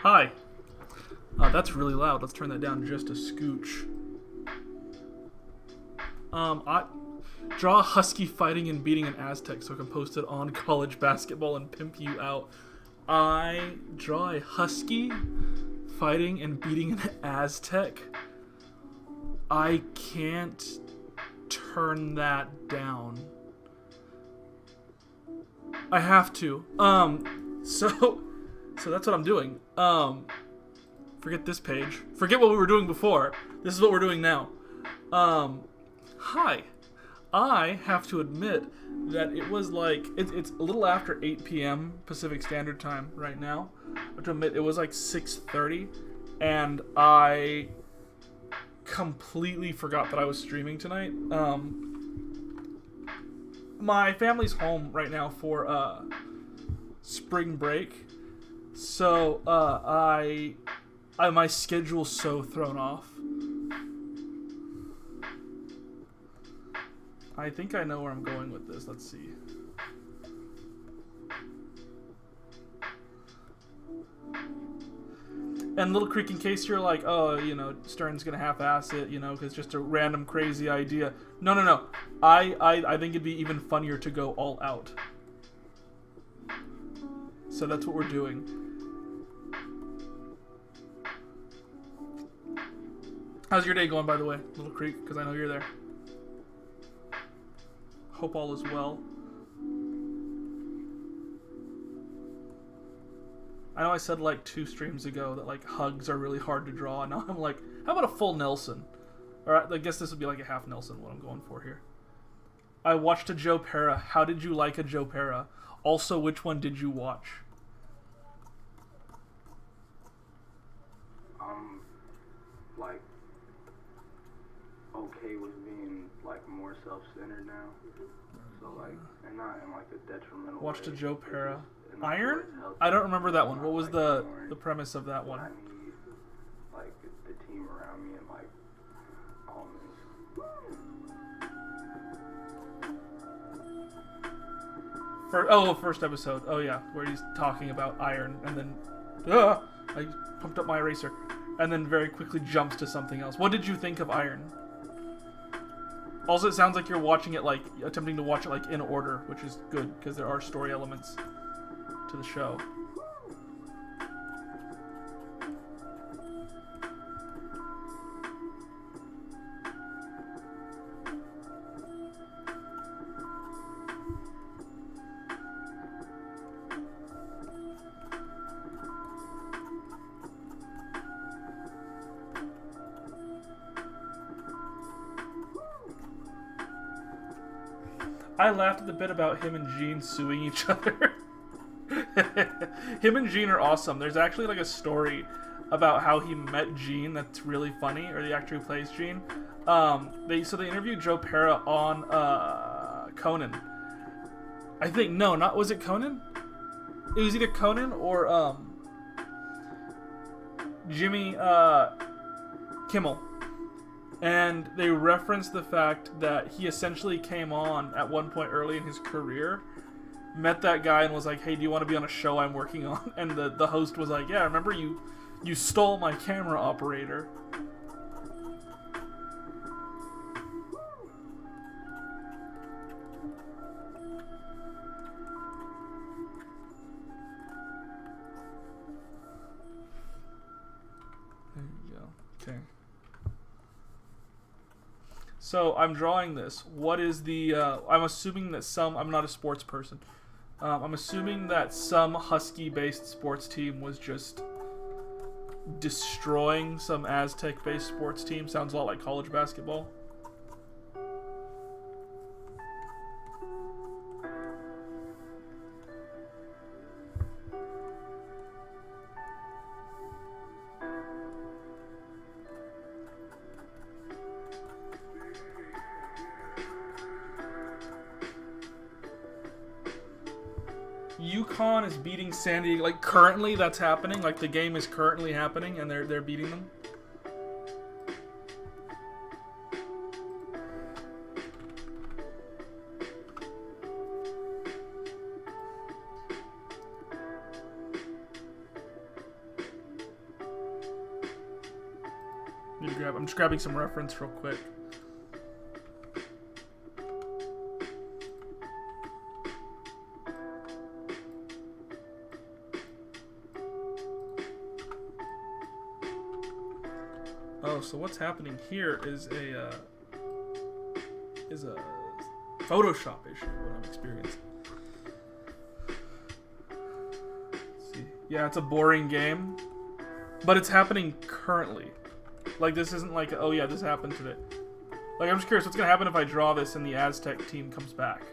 Hi. That's really loud. Let's turn that down just a scooch. I draw a husky fighting and beating an Aztec so I can post it on college basketball and pimp you out. I draw a husky fighting and beating an Aztec. I can't turn that down. I have to. So that's what I'm doing. Forget this page. Forget what we were doing before. This is what we're doing now. Hi. I have to admit that it was like, it's a little after 8 p.m. Pacific Standard Time right now. I have to admit, it was like 6:30, and I completely forgot that I was streaming tonight. My family's home right now for spring break, so my schedule's so thrown off. I think I know where I'm going with this. Let's see. And Little Creek, in case you're like, oh, Stern's gonna half-ass it, because it's just a random crazy idea. No. I think it'd be even funnier to go all out. So that's what we're doing. How's your day going, by the way, Little Creek? Because I know you're there. Hope all is well. I know I said like 2 streams ago that like hugs are really hard to draw, and now I'm like, how about a full Nelson? Alright, I guess this would be like a half Nelson, what I'm going for here. I watched a Joe Pera. How did you like a Joe Pera? Also, which one did you watch? Like, okay with being like more self-centered now. So like, and not in like a detrimental Watched way. a Joe Pera. Iron? I don't remember that one. What was the premise of that one? I need like the team around me and like almonds. First episode. Oh yeah, where he's talking about iron, and then I pumped up my eraser, and then very quickly jumps to something else. What did you think of Iron? Also, it sounds like you're watching it like attempting to watch it like in order, which is good because there are story elements to the show. I laughed at the bit about him and Gene suing each other. Him and Gene are awesome. There's actually like a story about how he met Gene that's really funny, or the actor who plays Gene. They interviewed Joe Pera on Conan. I think was it Conan? It was either Conan or Jimmy Kimmel. And they referenced the fact that he essentially came on at one point early in his career, met that guy and was like, hey, do you want to be on a show I'm working on? And the host was like, yeah, remember you stole my camera operator. There you go. Okay. So I'm drawing this. What is the? I'm assuming that I'm not a sports person. I'm assuming that some Husky-based sports team was just destroying some Aztec-based sports team. Sounds a lot like college basketball. UConn is beating San Diego. Like, currently that's happening. Like, the game is currently happening, and they're beating them. I'm just grabbing some reference real quick. Oh, so what's happening here is a Photoshop issue. What I'm experiencing. Let's see, yeah, it's a boring game, but it's happening currently. Like, this isn't like, oh yeah, this happened today. Like, I'm just curious what's gonna happen if I draw this and the Aztec team comes back.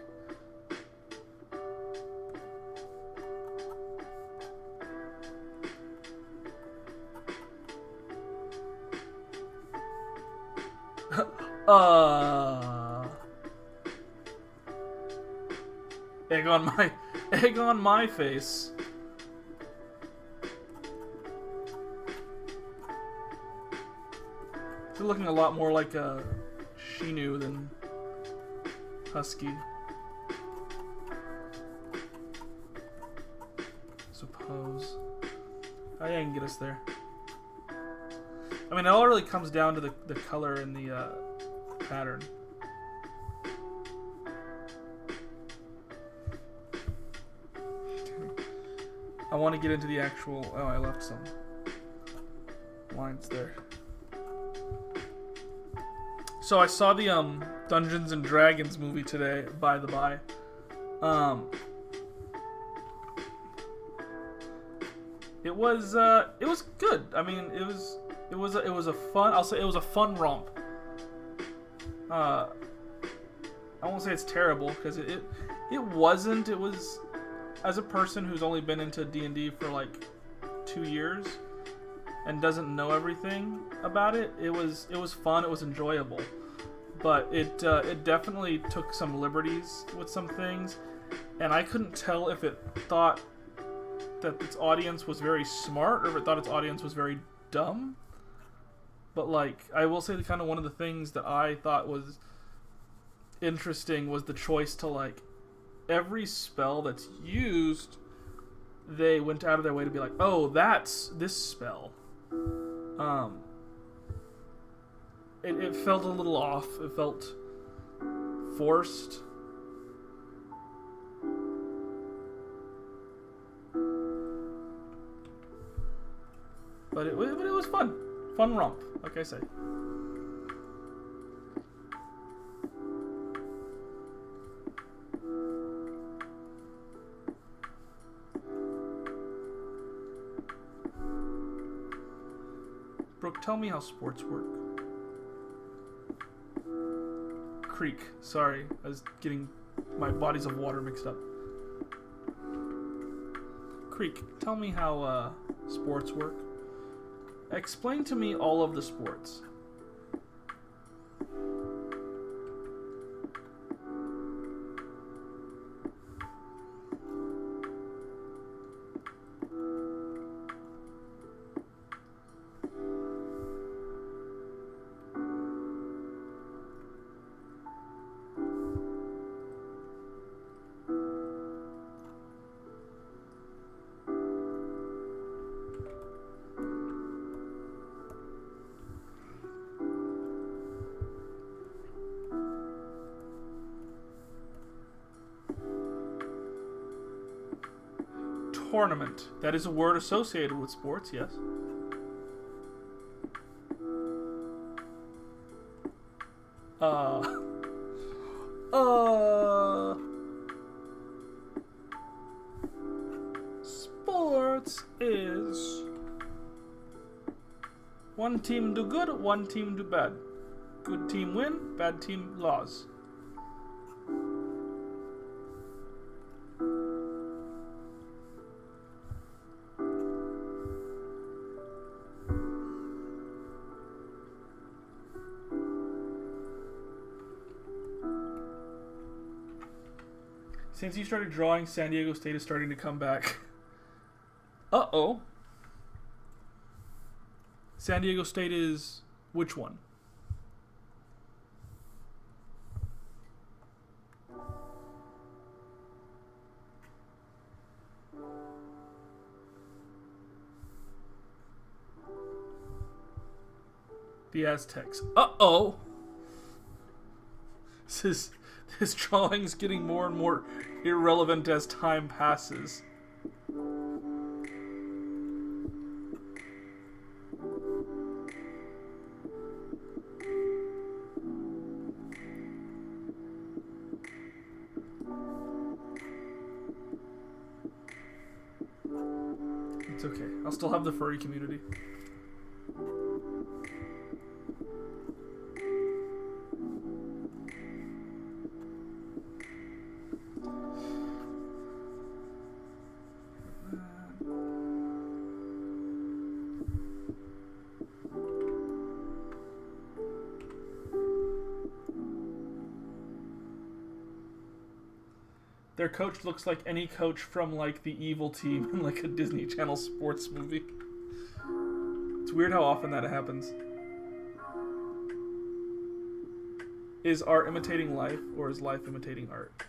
Egg on my face. It's looking a lot more like a Shinu than Husky. Suppose. Oh yeah, I can get us there. I mean, it all really comes down to the color and the pattern. I want to get into the actual... Oh, I left some lines there. So I saw the Dungeons and Dragons movie today, by the by. It was good. I mean, it was a fun... I'll say it was a fun romp. I won't say it's terrible, because it wasn't. It was... As a person who's only been into D&D for like 2 years and doesn't know everything about it, it was fun. It was enjoyable, but it definitely took some liberties with some things, and I couldn't tell if it thought that its audience was very smart or if it thought its audience was very dumb. But like, I will say, kind of one of the things that I thought was interesting was the choice to, like, every spell that's used, they went out of their way to be like, oh, that's this spell. It felt a little off. It felt forced. But it was fun. Fun romp, like I say. Brooke, tell me how sports work. Creek. Sorry, I was getting my bodies of water mixed up. Creek, tell me how sports work. Explain to me all of the sports. Tournament. That is a word associated with sports, yes. Sports is one team do good, one team do bad. Good team win, bad team lose. Since you started drawing, San Diego State is starting to come back. Uh-oh. San Diego State is which one? The Aztecs. Uh-oh! This drawing's getting more and more irrelevant as time passes. It's okay. I'll still have the furry community. Their coach looks like any coach from like the evil team in like a Disney Channel sports movie. It's weird how often that happens. Is art imitating life, or is life imitating art?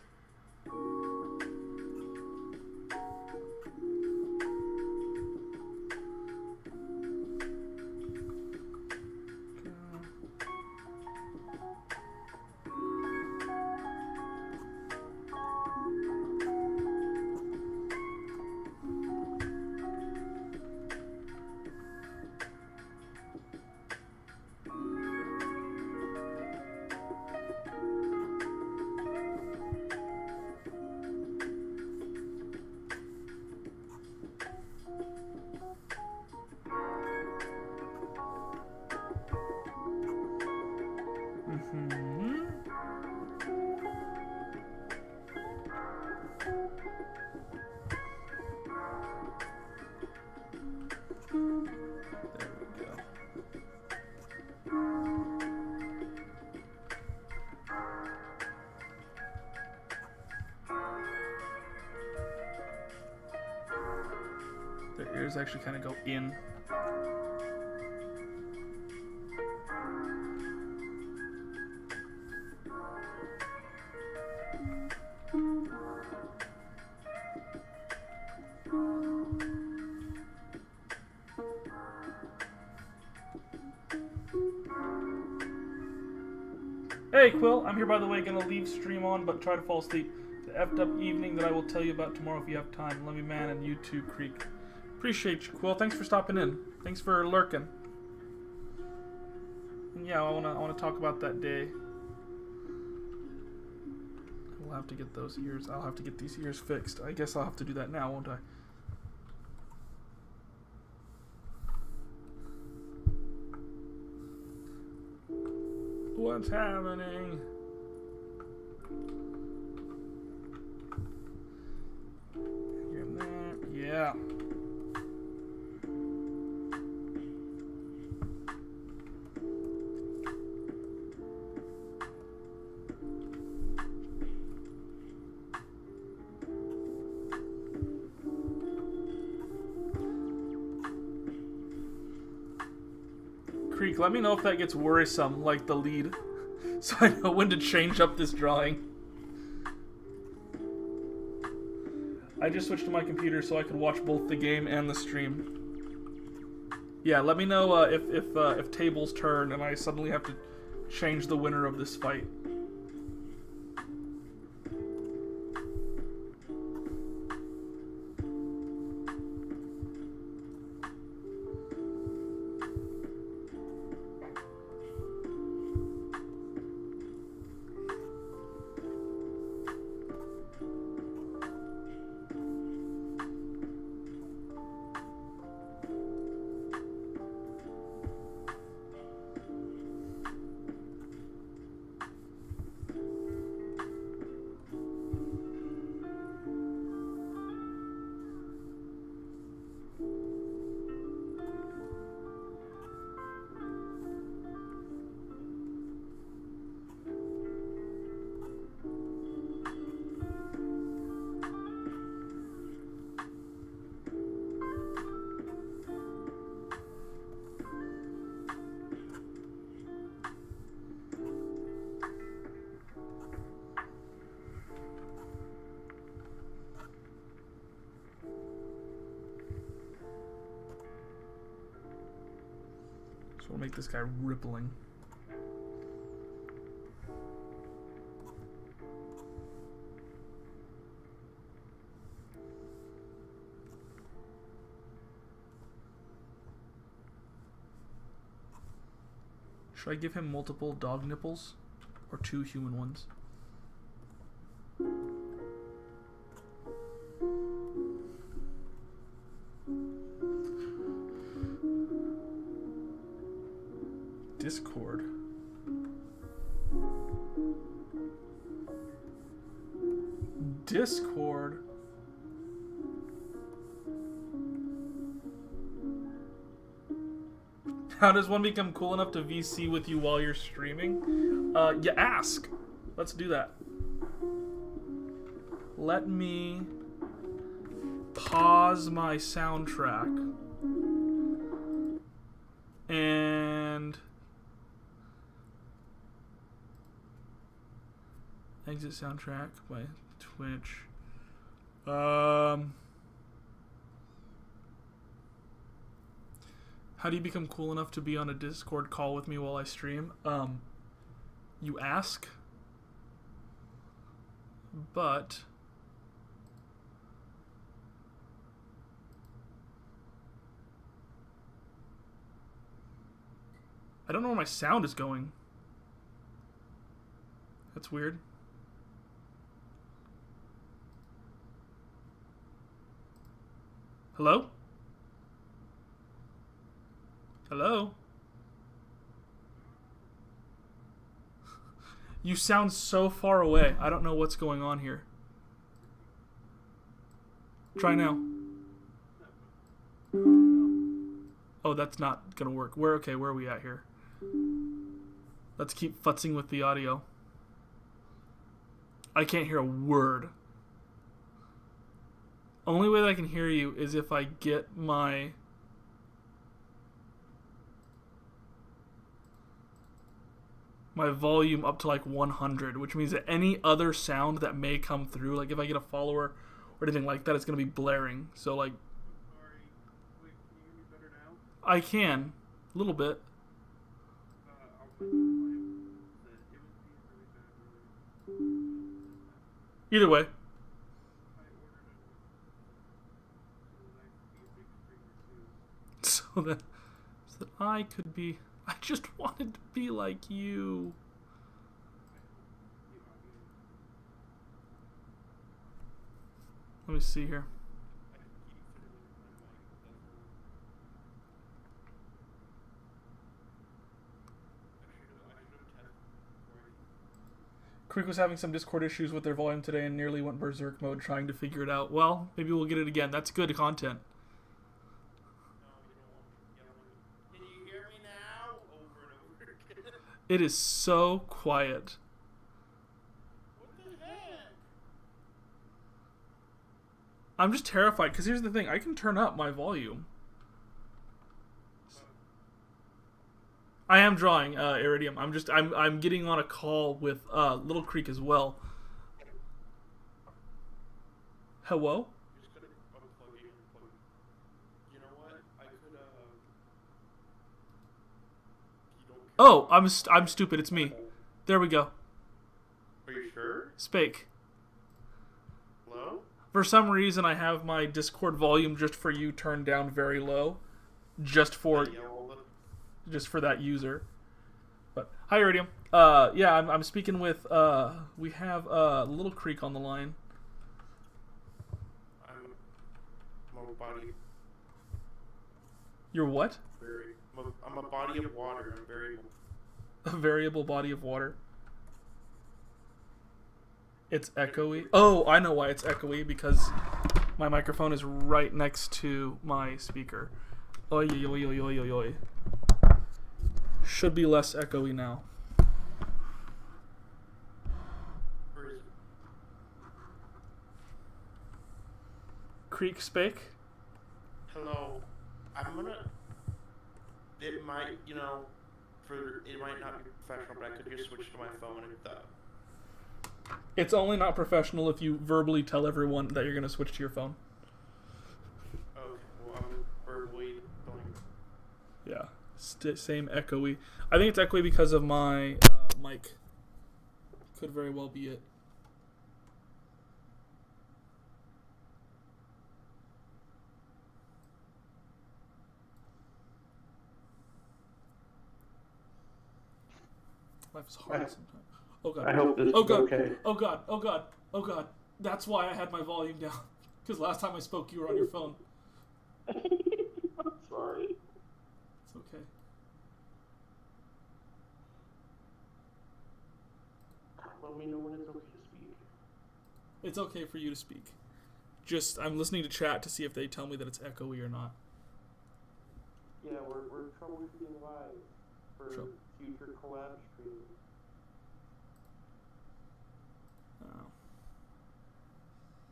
Their ears actually kind of go in. Hey Quill, I'm here by the way, gonna leave stream on but try to fall asleep. The effed up evening that I will tell you about tomorrow if you have time. Love you man, and you too, Creek. Appreciate you, Quill. Thanks for stopping in. Thanks for lurking. And yeah, I wanna talk about that day. We'll have to get those ears. I'll have to get these ears fixed. I guess I'll have to do that now, won't I? What's happening? Hearing that? Yeah. Creek, let me know if that gets worrisome, like the lead, so I know when to change up this drawing. I just switched to my computer so I could watch both the game and the stream. Yeah, let me know if tables turn and I suddenly have to change the winner of this fight. So we'll make this guy rippling. Should I give him multiple dog nipples? Or 2 human ones? Discord. Discord. How does one become cool enough to VC with you while you're streaming? You ask. Let's do that. Let me pause my soundtrack and exit soundtrack by Twitch. How do you become cool enough to be on a Discord call with me while I stream? You ask, but I don't know where my sound is going. That's weird. Hello? Hello? You sound so far away. I don't know what's going on here. Try now. Oh, that's not gonna work. Where are we at here? Let's keep futzing with the audio. I can't hear a word. Only way that I can hear you is if I get my volume up to like 100, which means that any other sound that may come through, like if I get a follower or anything like that, it's going to be blaring. So like, Sorry. Wait, can you hear me better now? I can, a little bit. I'll put the volume. It was being really bad earlier. Either way. I ordered a nice music streamer too. So that I could be, I just wanted to be like you. Let me see here. Creek was having some Discord issues with their volume today and nearly went berserk mode trying to figure it out. Well, maybe we'll get it again. That's good content. Can you hear me now? Over and over again. It is so quiet. What the heck? I'm just terrified because here's the thing. I can turn up my volume. I am drawing Iridium. I'm getting on a call with Little Creek as well. Hello? Just gonna unplug it and plug. You know what? I could you don't. Oh, I'm stupid. It's me. There we go. Are you sure? Spake. Hello? For some reason, I have my Discord volume just for you turned down very low, just for that user. But hi, Iridium. Yeah, I'm speaking with. We have Little Creek on the line. I'm a body. You're what? I'm a body of water. I'm very. A variable body of water. It's echoey. Oh, I know why it's echoey, because my microphone is right next to my speaker. Oi, oi, oi, oi, oi, oi. Should be less echoey now. Creek Spake? Hello. I'm gonna. It might, it might not be professional, but I could just switch to my phone if that. It's only not professional if you verbally tell everyone that you're going to switch to your phone. Okay, well, I'm verbally telling. Yeah. Same echoey. I think it's echoey because of my mic. Could very well be it. Life is hard sometimes. Oh god. I hope this Oh is god. okay. Oh god. Oh god. Oh god. That's why I had my volume down. Because last time I spoke, you were on your phone. I'm sorry. It's okay. Let me know when it's okay to speak. It's okay for you to speak. Just, I'm listening to chat to see if they tell me that it's echoey or not. Yeah, we're troubleshooting live for Sure. future collab streams. Oh,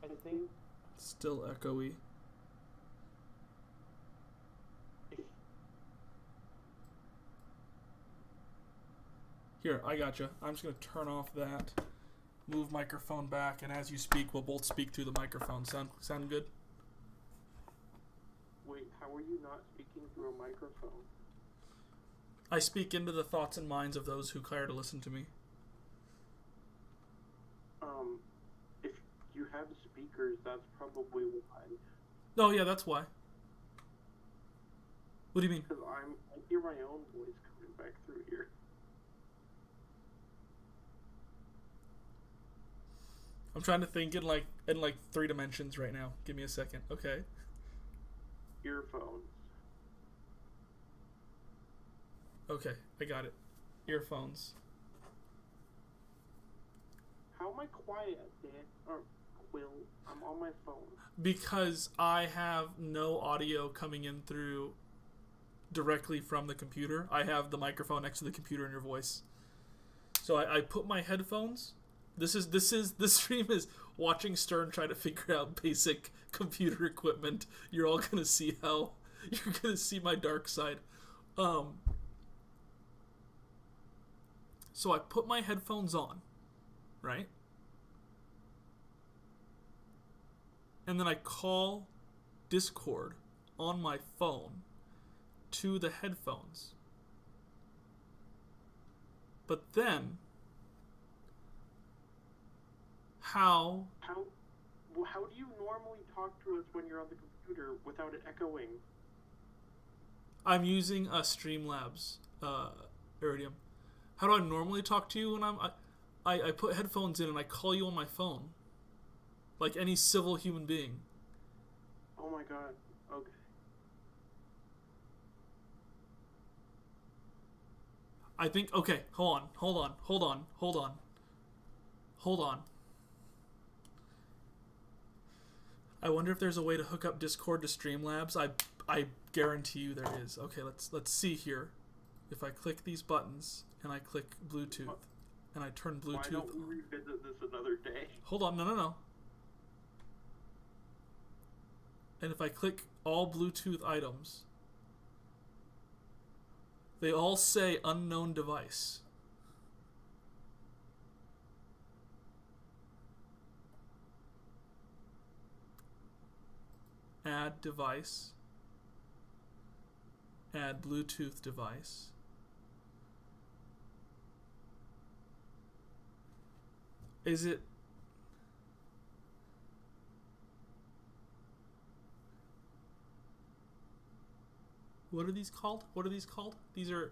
I think still echoey. Here, I gotcha. I'm just going to turn off that, move microphone back, and as you speak, we'll both speak through the microphone. Sound good? Wait, how are you not speaking through a microphone? I speak into the thoughts and minds of those who care to listen to me. If you have speakers, that's probably why. Oh, yeah, that's why. What do you mean? Because I hear my own voice coming back through here. I'm trying to think in like 3 dimensions right now. Give me a second. Okay. Earphones. Okay, I got it. Earphones. How am I quiet, Dan? Or Will? I'm on my phone. Because I have no audio coming in through directly from the computer. I have the microphone next to the computer and your voice. So I put my headphones. This stream is watching Stern try to figure out basic computer equipment. You're all gonna see my dark side. So I put my headphones on, right? And then I call Discord on my phone to the headphones. But then how do you normally talk to us when you're on the computer without it echoing? I'm using Streamlabs Iridium. How do I normally talk to you when I put headphones in and I call you on my phone? Like any civil human being. Oh my god. Okay. I think, okay, hold on. I wonder if there's a way to hook up Discord to Streamlabs. I guarantee you there is. Okay, let's see here. If I click these buttons and I click Bluetooth and I turn Bluetooth. Why don't we revisit this another day? Hold on, no. And if I click all Bluetooth items, they all say unknown device. Add device. Add Bluetooth device. Is it... What are these called? These are,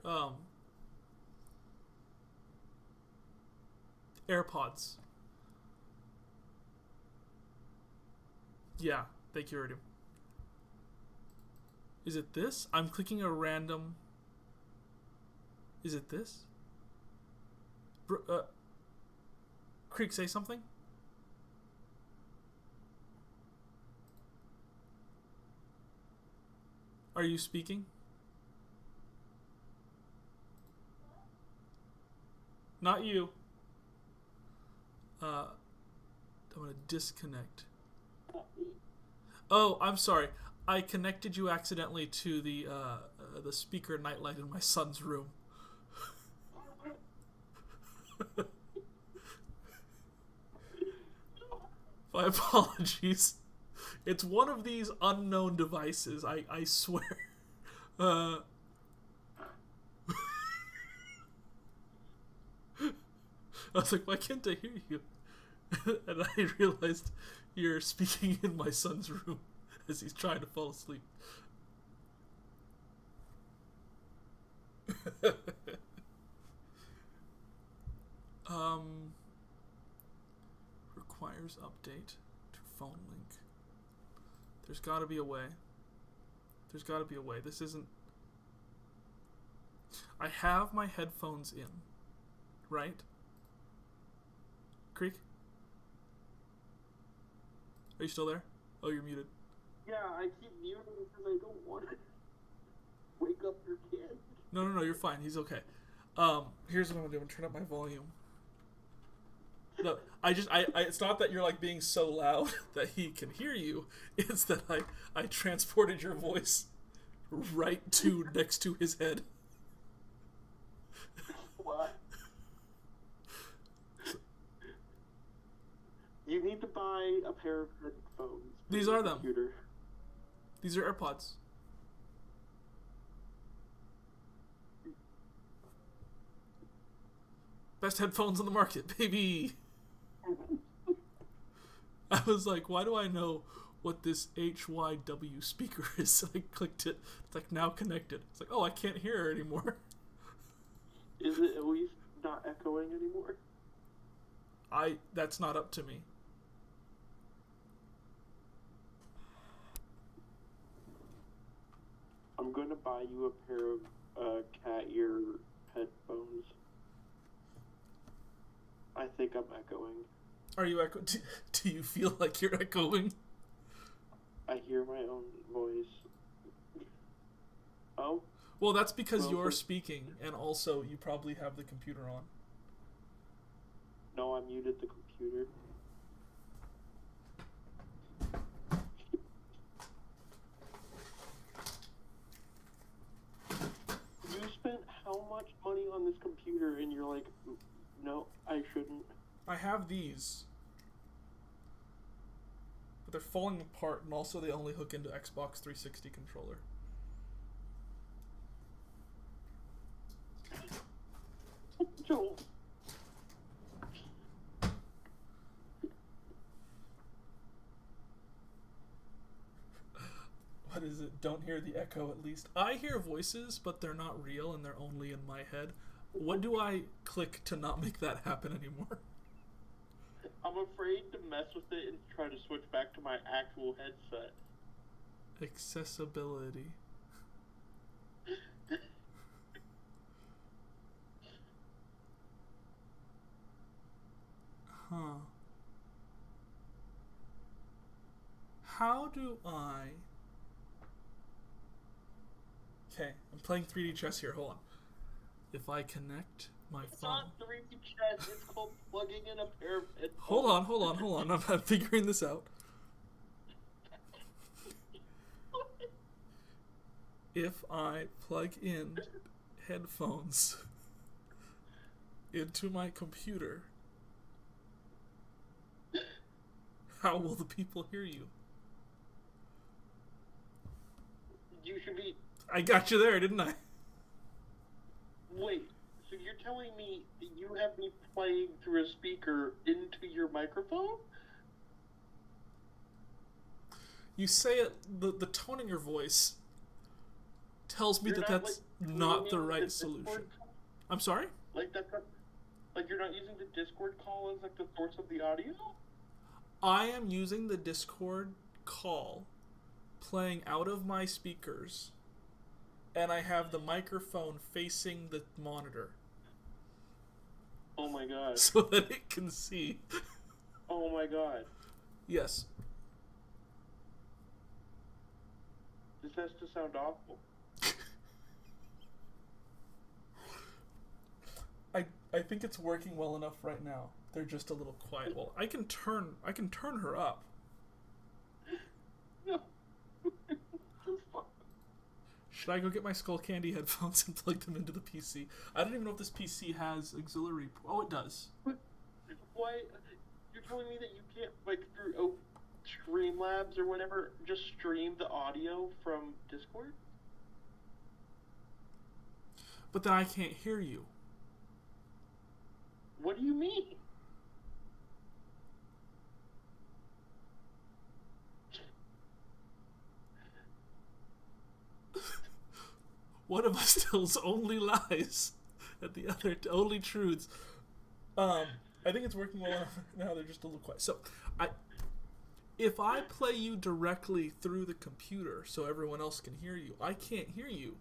AirPods. Yeah, thank you, Iridium. Is it this? I'm clicking a random... Is it this? Creek, say something? Are you speaking? Not you. I'm gonna disconnect. Oh, I'm sorry. I connected you accidentally to the speaker nightlight in my son's room. My apologies. It's one of these unknown devices, I swear. I was like, why can't I hear you? And I realized you're speaking in my son's room as he's trying to fall asleep. Requires update to phone link. There's gotta be a way. There's gotta be a way. This isn't... I have my headphones in. Right? Creek? Are you still there? Oh, you're muted. Yeah, I keep muting because I don't want to wake up your kid. No, you're fine. He's okay. Here's what I'm gonna do. I'm gonna turn up my volume. No, it's not that you're like being so loud that he can hear you. It's that I transported your voice right to next to his head. What? You need to buy a pair of headphones. These are them. Computer. These are AirPods. Best headphones on the market, baby. I was like, why do I know what this HYW speaker is? So I clicked it. It's like now connected. It's like, oh, I can't hear her anymore. Is it at least not echoing anymore? That's not up to me. I'm going to buy you a pair of cat ear headphones. I think I'm echoing. Are you echo? Do you feel like you're echoing? I hear my own voice. Oh? Well, that's because Well, you're speaking, and also you probably have the computer on. No, I muted the computer. You spent how much money on this computer and you're like, no, I shouldn't. I have these. But they're falling apart, and also they only hook into Xbox 360 controller. Joel. What is it? Don't hear the echo at least. I hear voices, but they're not real and they're only in my head. What do I click to not make that happen anymore? I'm afraid to mess with it and try to switch back to my actual headset. Accessibility. Huh. How do I... Okay, I'm playing 3D chess here. Hold on. If I connect my It's phone... not 3D chess, it's called plugging in a pair of headphones. Hold on. I'm figuring this out. If I plug in headphones into my computer, how will the people hear you? You should be... I got you there, didn't I? Wait, so you're telling me that you have me playing through a speaker into your microphone? You say it, the tone in your voice tells me You're that not, that's like, not the joining right Discord solution. call? I'm sorry? Like that's not, like you're not using the Discord call as like the source of the audio? I am using the Discord call playing out of my speakers, and I have the microphone facing the monitor Oh my god. so that it can see. Oh my god. Yes. This has to sound awful. I think it's working well enough right now. They're just a little quiet. Well, I can turn her up. No. Should I go get my Skull Candy headphones and plug them into the PC? I don't even know if this PC has auxiliary. Oh, it does. Why? You're telling me that you can't, like, through Streamlabs or whatever, just stream the audio from Discord? But then I can't hear you. What do you mean? One of us tells only lies, and the other only truths. I think it's working well enough. Now they're just a little quiet. So, if I play you directly through the computer so everyone else can hear you, I can't hear you.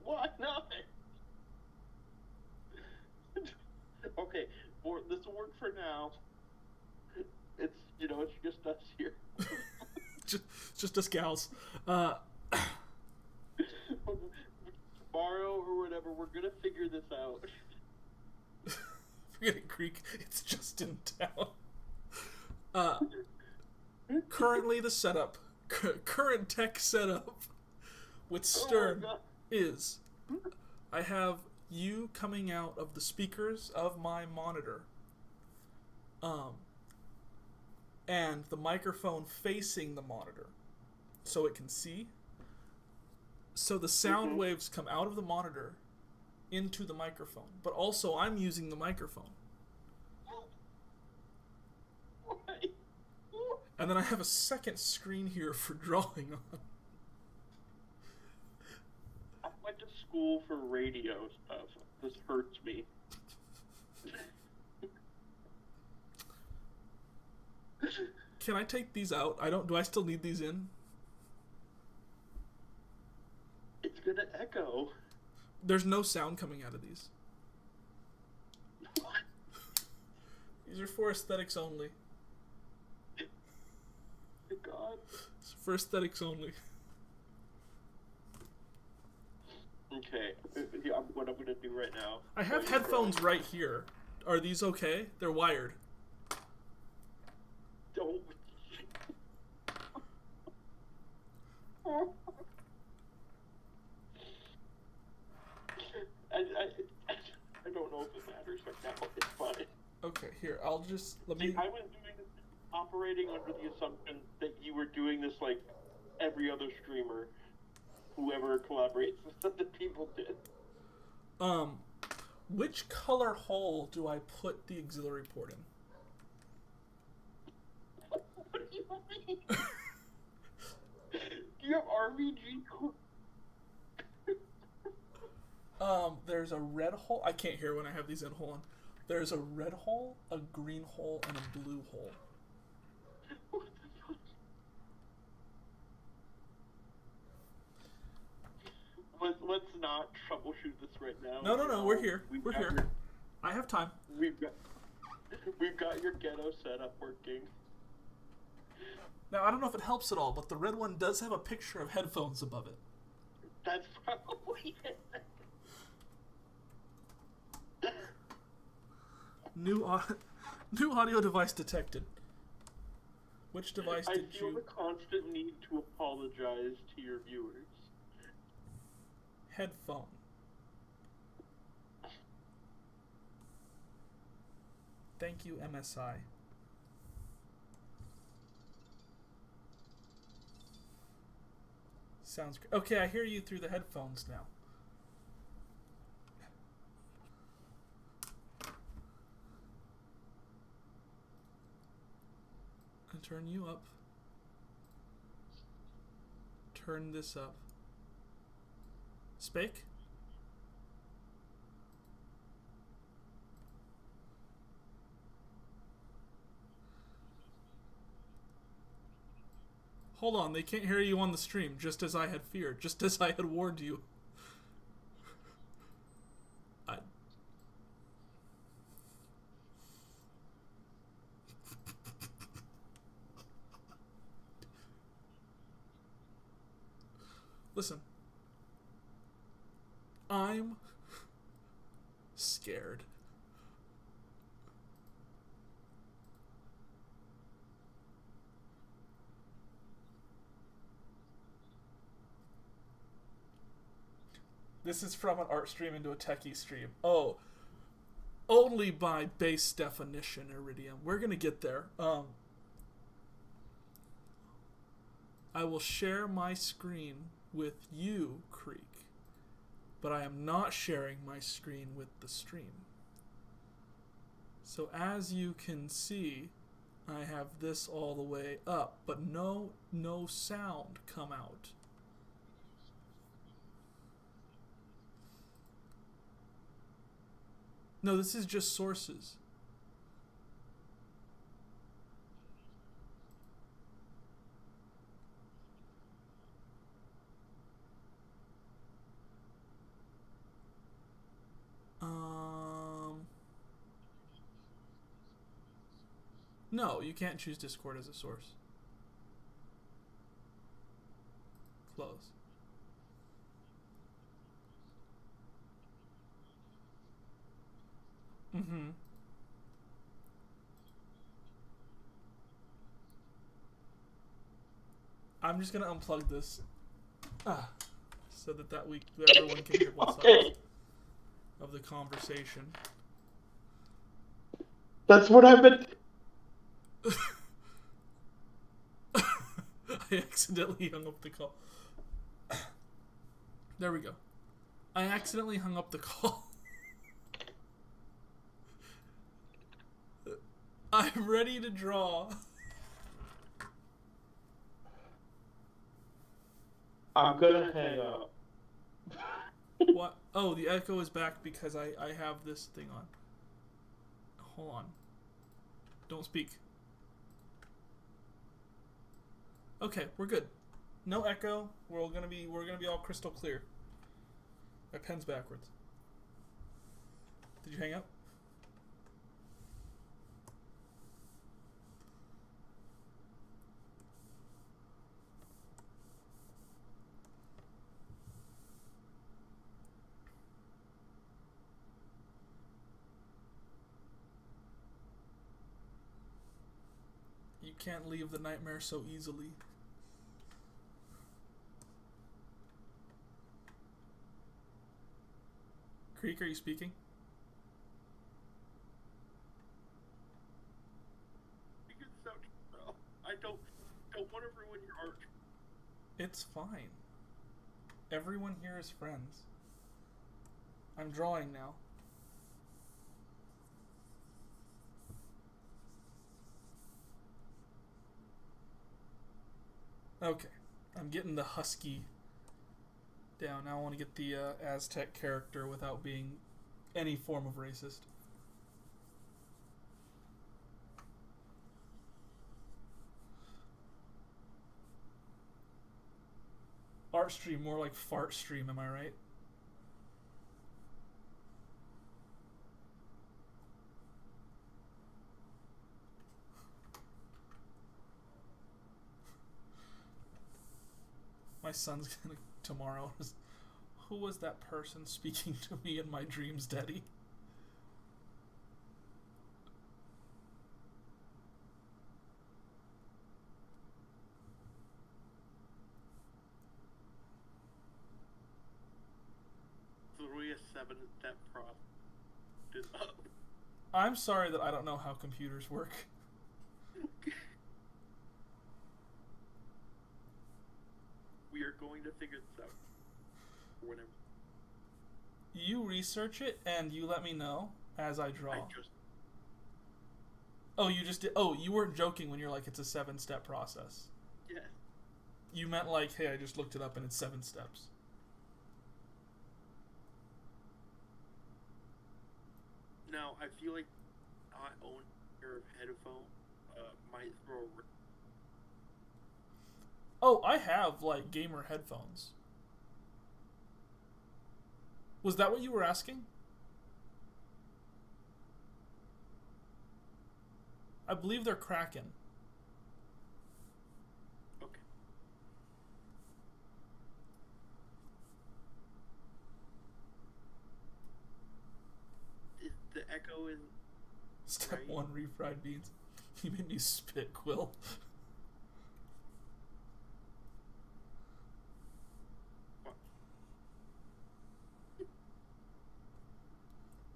Why not? Okay, this will work for now. It's it's just us here. just us gals. Tomorrow or whatever, we're gonna figure this out. Forget it, Greek. It's just in town. Currently, the setup, current tech setup with Stern is, I have you coming out of the speakers of my monitor, and the microphone facing the monitor, so it can see. So the sound waves come out of the monitor into the microphone, but also I'm using the microphone. And then I have a second screen here for drawing on. I went to school for radio stuff. This hurts me. Can I take these out? Do I still need these in? It's gonna echo. There's no sound coming out of these. What? These are for aesthetics only. My God. It's for aesthetics only. Okay, what I'm gonna do right now. I have headphones right here. Are these okay? They're wired. Don't. I don't know if it matters right now. It's fine. Okay, here, I'll just, let See, me... I was operating under the assumption that you were doing this like every other streamer, whoever collaborates with other people did. Which color hole do I put the auxiliary port in? What do you mean? Do you have RBG? There's a red hole. I can't hear when I have these in. Hold on. There's a red hole, a green hole, and a blue hole. What the fuck? Let's not troubleshoot this right now. No, we're here. We're here. I have time. We've got your ghetto setup working. Now, I don't know if it helps at all, but the red one does have a picture of headphones above it. That's probably it. New audio device detected. Which device did I feel you... the constant need to apologize to your viewers. Headphone. Thank you, MSI. Sounds great. Okay, I hear you through the headphones now. And turn you up. Turn this up. Spake? Hold on, they can't hear you on the stream, just as I had feared, just as I had warned you. Listen. I'm scared. This is from an art stream into a techie stream. Oh, only by base definition, Iridium. We're gonna get there. I will share my screen with you, Creek, but I am not sharing my screen with the stream. So as you can see, I have this all the way up, but no sound come out. No, this is just sources. No, you can't choose Discord as a source. Close. Mm-hmm. I'm just gonna unplug this. So that everyone can hear both sides of the conversation. That's what I've been. I accidentally hung up the call. There we go. I accidentally hung up the call. I'm ready to draw. I'm gonna hang up. What? Oh, the echo is back because I have this thing on. Hold on. Don't speak. Okay, we're good. No echo. We're gonna be all crystal clear. My pen's backwards. Did you hang up? You can't leave the nightmare so easily. Creek, are you speaking? I don't want to ruin your art. It's fine. Everyone here is friends. I'm drawing now. Okay, I'm getting the husky down. Now I want to get the Aztec character without being any form of racist. Art stream, more like fart stream, am I right? My son's gonna tomorrow. Who was that person speaking to me in my dreams, Daddy? Through a 7-step process. I'm sorry that I don't know how computers work. We are going to figure this out. Or whatever. You research it and you let me know as I draw. Oh, you just did. Oh, you weren't joking when you're like, it's a 7-step process. Yeah. You meant like, hey, I just looked it up and it's 7 steps. Now, I feel like I own your headphone might throw. Oh, I have like gamer headphones. Was that what you were asking? I believe they're Kraken. Okay. The echo is. Step Right. 1, refried beans. You made me spit, Quill.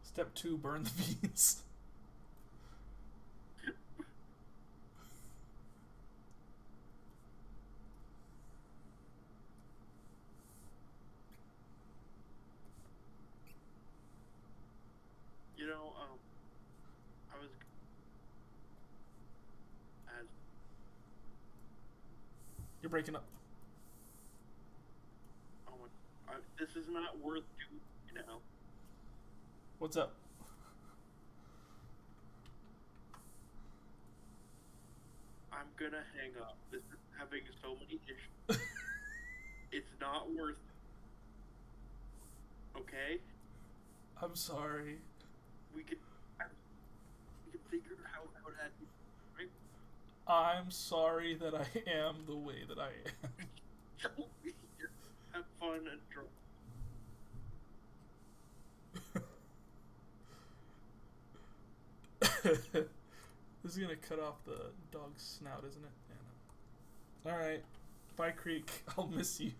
Step 2, burn the beans. You know, I was You're breaking up. Oh my, this is not worth doing, you know. What's up? I'm gonna hang up. This is having so many issues. It's not worth it. Okay? I'm sorry. We can figure out how that, right? I'm sorry that I am the way that I am. Have fun and draw. This is gonna cut off the dog's snout, isn't it? Yeah, no. Alright. Bye, Creek. I'll miss you.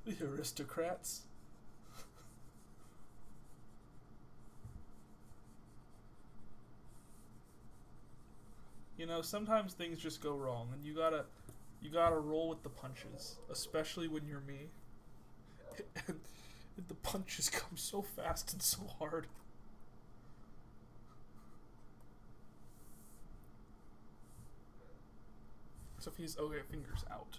The aristocrats. You know, sometimes things just go wrong, and you gotta roll with the punches, especially when you're me. And the punches come so fast and so hard. Sophie's okay, fingers out.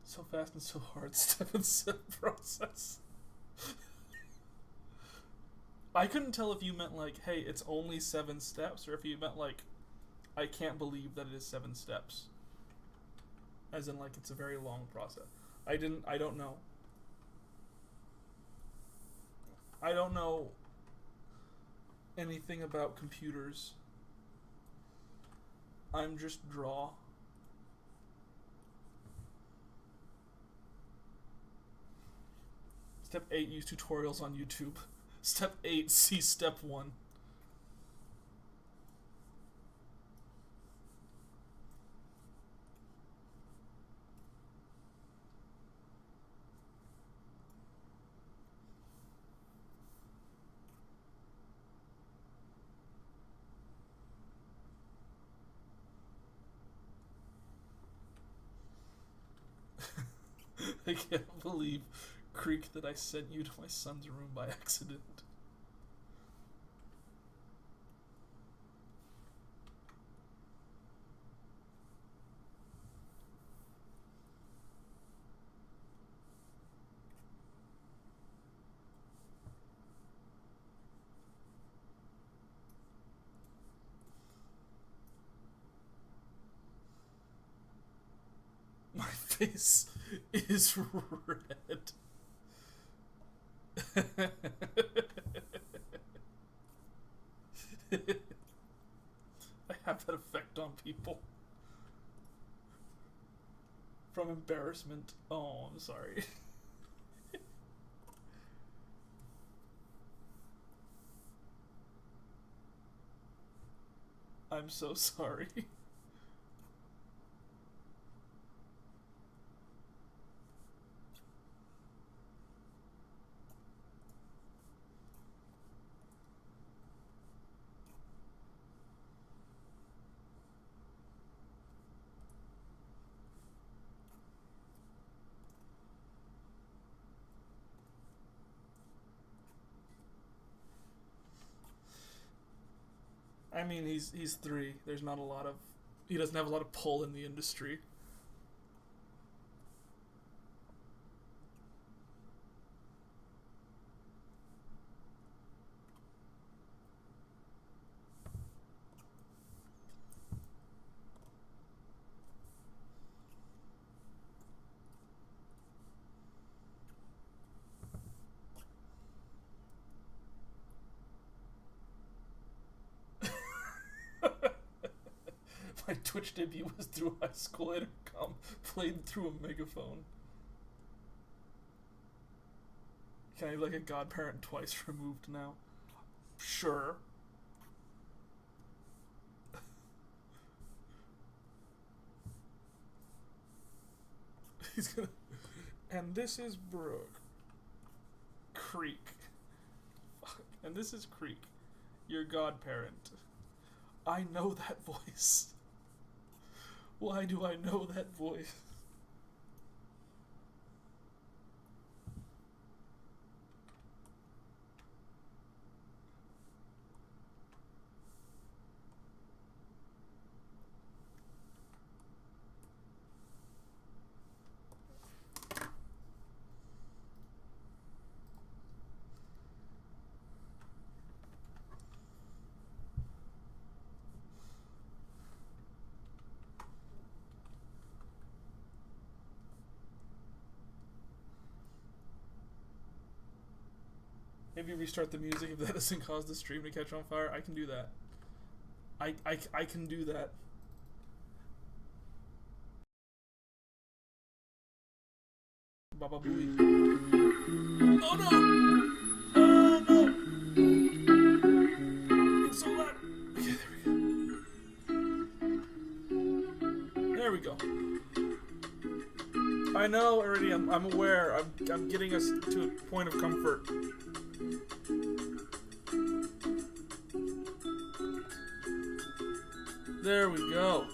So fast and so hard, step and step process. I couldn't tell if you meant like, hey, it's only 7 steps, or if you meant like, I can't believe that it is 7 steps. As in like, it's a very long process. I don't know. I don't know anything about computers. I'm just draw. Step 8, use tutorials on YouTube. Step 8, see step 1. I can't believe, Creek, that I sent you to my son's room by accident. My face is red. I have that effect on people. From embarrassment. Oh, I'm sorry. I'm so sorry. I mean, he's 3. There's not a lot of... He doesn't have a lot of pull in the industry. My Twitch debut was through high school intercom, played through a megaphone. Can I have like a godparent twice removed now? Sure. He's gonna... And this is Brooke. Creek. Fuck. And this is Creek, your godparent. I know that voice. Why do I know that voice? Maybe restart the music if that doesn't cause the stream to catch on fire. I can do that. I can do that. Baba Booey. Oh no! Oh no! It's so loud. Okay, there we go. I know already. I'm aware. I'm getting us to a point of comfort. There we go.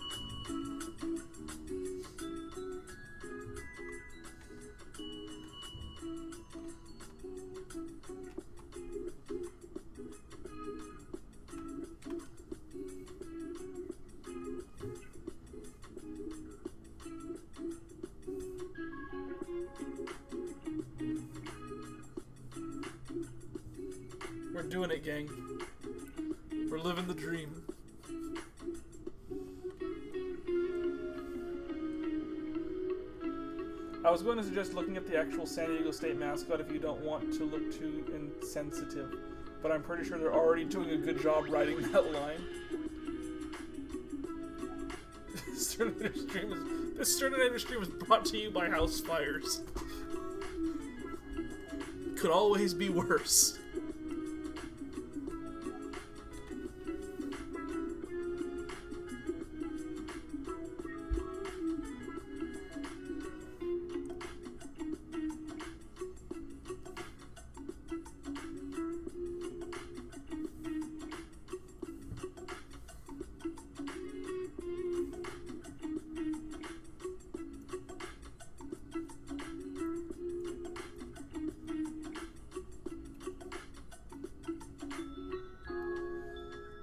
We're doing it, gang. We're living the dream. I was going to suggest looking at the actual San Diego State mascot if you don't want to look too insensitive, but I'm pretty sure they're already doing a good job writing that line. This Terminator stream is brought to you by House Fires. Could always be worse.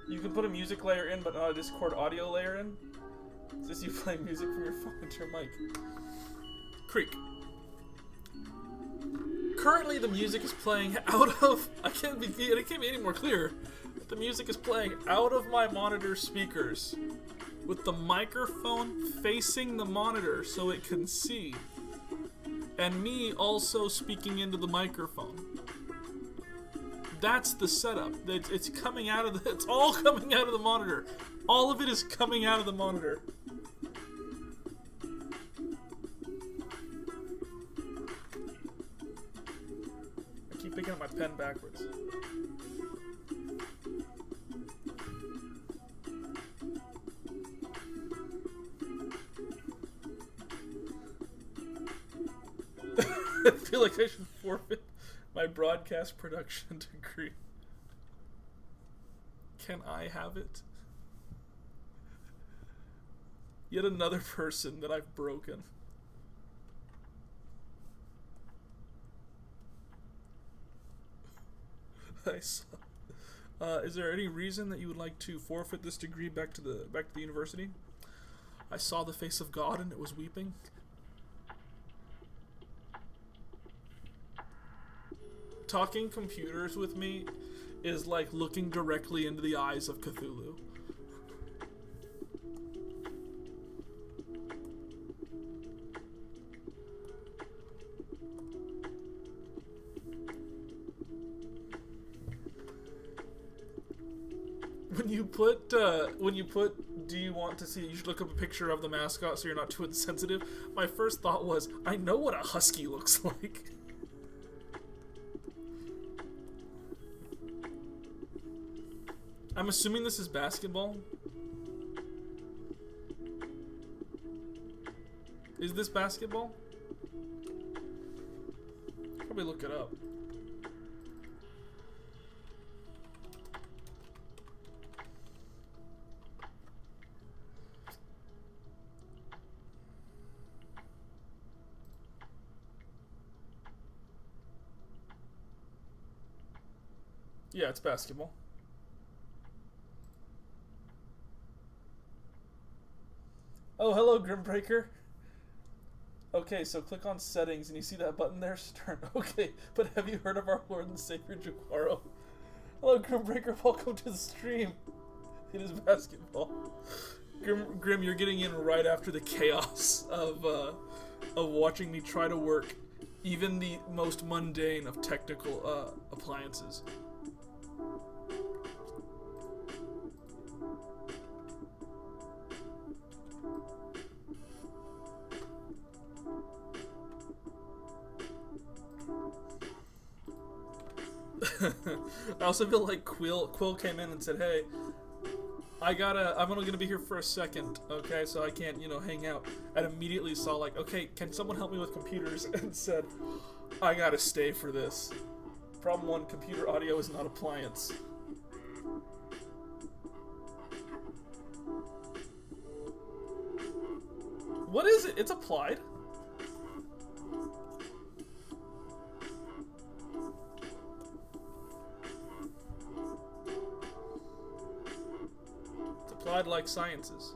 You can put a music layer in, but not a Discord audio layer in. Is this you playing music from your phone into your mic? Creek. Currently, the music is playing out of. It can't be any more clear. The music is playing out of my monitor speakers, with the microphone facing the monitor so it can see, and me also speaking into the microphone. That's the setup. It's coming out of the. It's all coming out of the monitor. All of it is coming out of the monitor. I keep picking up my pen backwards. I feel like I should forfeit my broadcast production degree. Can I have it? Yet another person that I've broken. I saw. Is there any reason that you would like to forfeit this degree back to the university? I saw the face of God and it was weeping. Talking computers with me is like looking directly into the eyes of Cthulhu. When you put, do you want to see, you should look up a picture of the mascot so you're not too insensitive. My first thought was, I know what a husky looks like. I'm assuming this is basketball. Is this basketball? Probably look it up. Yeah, it's basketball. Oh, hello, Grimbreaker. Okay, so click on settings and you see that button there, Stern. Okay, but have you heard of our Lord and Savior Jaguaro? Hello, Grimbreaker, welcome to the stream. It is basketball. Grim, you're getting in right after the chaos of watching me try to work even the most mundane of technical appliances. I also feel like Quill came in and said, "Hey, I'm only gonna be here for a second, okay? So I can't, hang out." And immediately saw like, "Okay, can someone help me with computers?" And said, "I gotta stay for this." Problem 1: computer audio is not appliance. What is it? It's applied. Applied like sciences.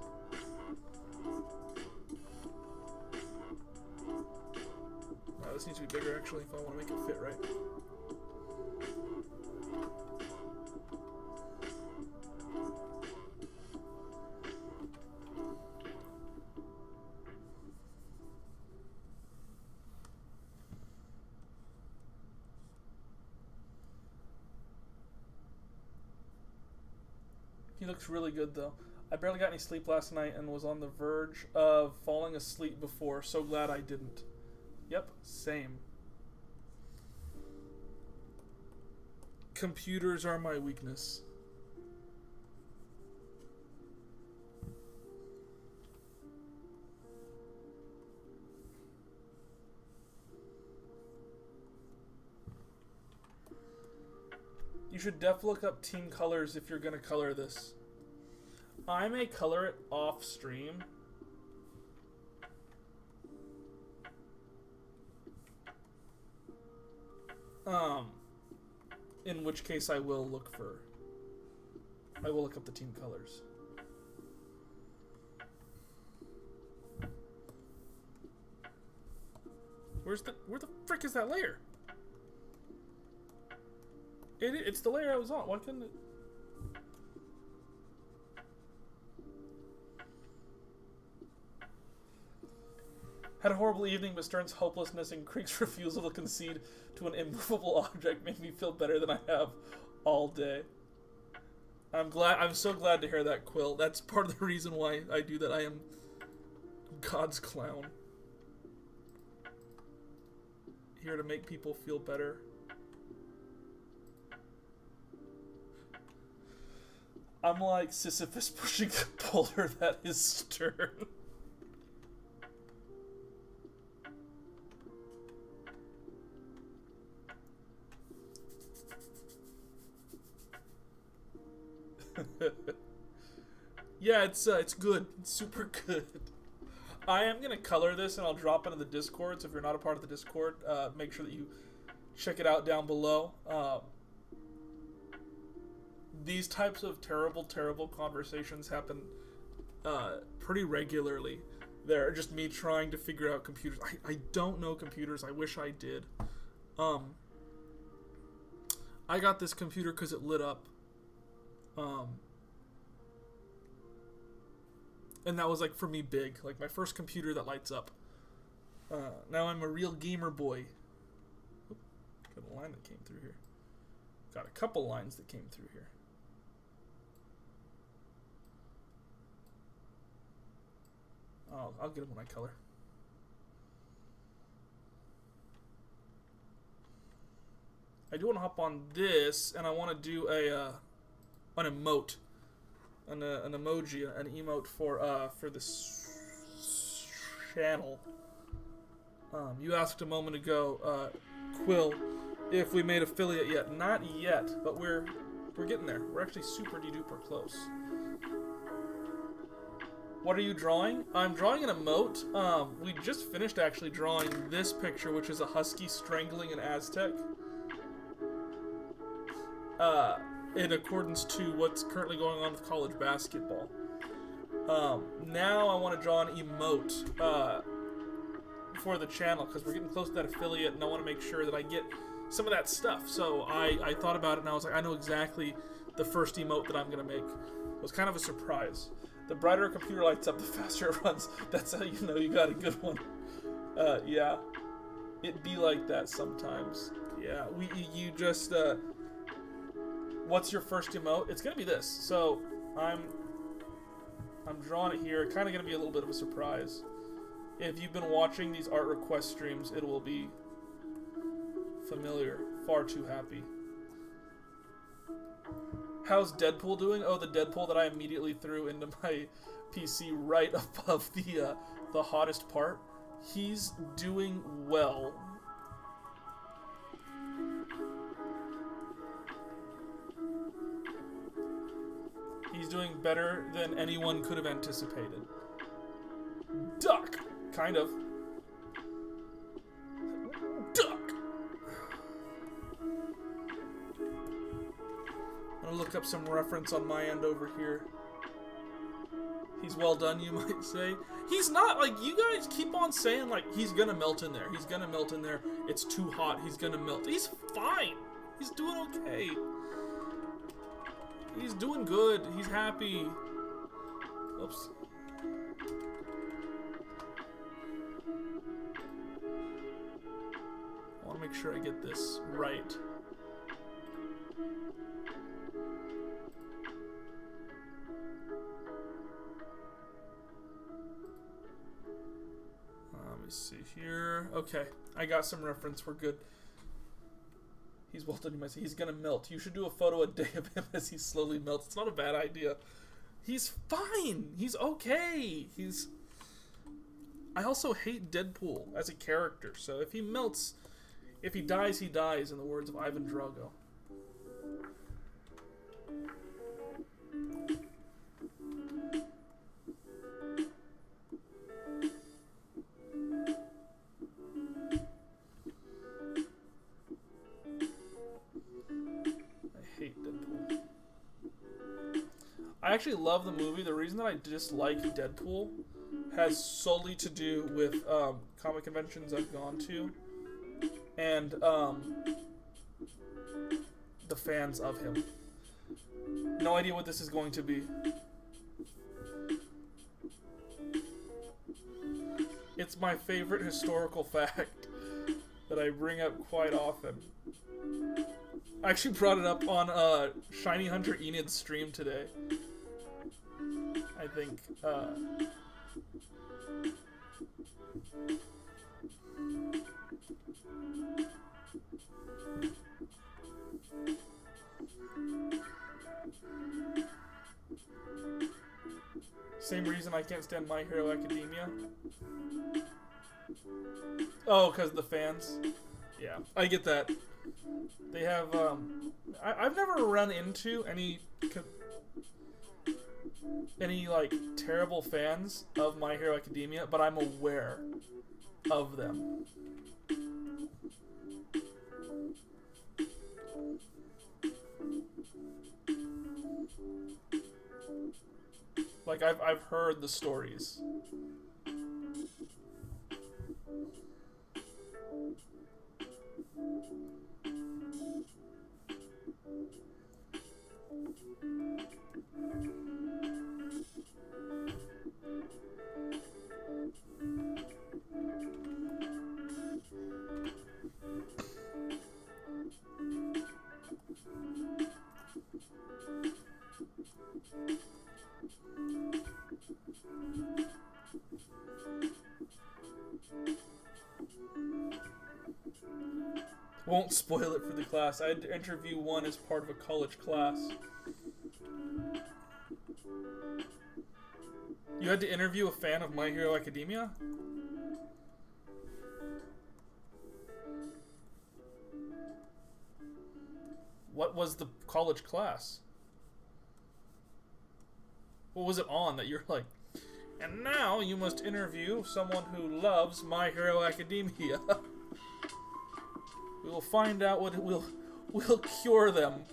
This needs to be bigger actually if I want to make it fit right. He looks really good though. I barely got any sleep last night and was on the verge of falling asleep before. So glad I didn't. Yep, same. Computers are my weakness. You should look up team colors if you're gonna color this. I may color it off stream. In which case I will look up the team colors. Where the frick is that layer? It's the layer I was on. Why couldn't it? Had a horrible evening, but Stern's hopelessness and Krieg's refusal to concede to an immovable object made me feel better than I have all day. I'm so glad to hear that, Quill. That's part of the reason why I do that. I am God's clown. Here to make people feel better. I'm like Sisyphus pushing the boulder that is Stern. Yeah, it's good. It's super good. I am gonna color this and I'll drop it in the Discord. So if you're not a part of the Discord, make sure that you check it out down below. These types of terrible conversations happen pretty regularly. They're just me trying to figure out computers. I don't know computers. I wish I did. I got this computer because it lit up. And that was like for me big, like my first computer that lights up. Now I'm a real gamer boy. Oop, got a line that came through here. Got a couple lines that came through here. I'll get them when I color. I do want to hop on this, and I want to do an emote. An emoji, an emote for this channel. You asked a moment ago, Quill, if we made affiliate yet. Not yet, but we're getting there. We're actually super duper close. What are you drawing? I'm drawing an emote. We just finished actually drawing this picture, which is a husky strangling an Aztec. in accordance to what's currently going on with college basketball. Now I want to draw an emote for the channel because we're getting close to that affiliate, and I want to make sure that I get some of that stuff. So I thought about it, and I was like, I know exactly the first emote that I'm going to make. It was kind of a surprise. The brighter a computer lights up, the faster it runs. That's how you know you got a good one. Yeah. It be like that sometimes. Yeah, you just, what's your first emote? It's going to be this. So, I'm drawing it here. Kind of going to be a little bit of a surprise. If you've been watching these art request streams, it will be familiar. Far too happy. How's Deadpool doing? Oh, the Deadpool that I immediately threw into my PC right above the hottest part. He's doing well. He's doing better than anyone could have anticipated. Duck! Kind of. Duck! I'm gonna look up some reference on my end over here. He's well done, you might say. He's not, like, you guys keep on saying, like, he's gonna melt in there. He's gonna melt in there. It's too hot. He's gonna melt. He's fine. He's doing okay. He's doing good. He's happy. Oops. I want to make sure I get this right. Let me see here. Okay, I got some reference. We're good. He's well done, you might say. He's gonna melt. You should do a photo a day of him as he slowly melts. It's not a bad idea. He's fine. He's okay. I also hate Deadpool as a character, so if he melts, if he dies, he dies, in the words of Ivan Drago. I actually love the movie. The reason that I dislike Deadpool has solely to do with comic conventions I've gone to and the fans of him. No idea what this is going to be. It's my favorite historical fact that I bring up quite often. I actually brought it up on Shiny Hunter Enid's stream today. I think, same reason I can't stand My Hero Academia. Oh, because the fans? Yeah, I get that. They have, I've never run into any like terrible fans of My Hero Academia, but I'm aware of them. Like I've heard the stories. Won't spoil it for the class. I had to interview one as part of a college class. You had to interview a fan of My Hero Academia? What was the college class? What was it on that you're like, and now you must interview someone who loves My Hero Academia. We will find out what it will cure them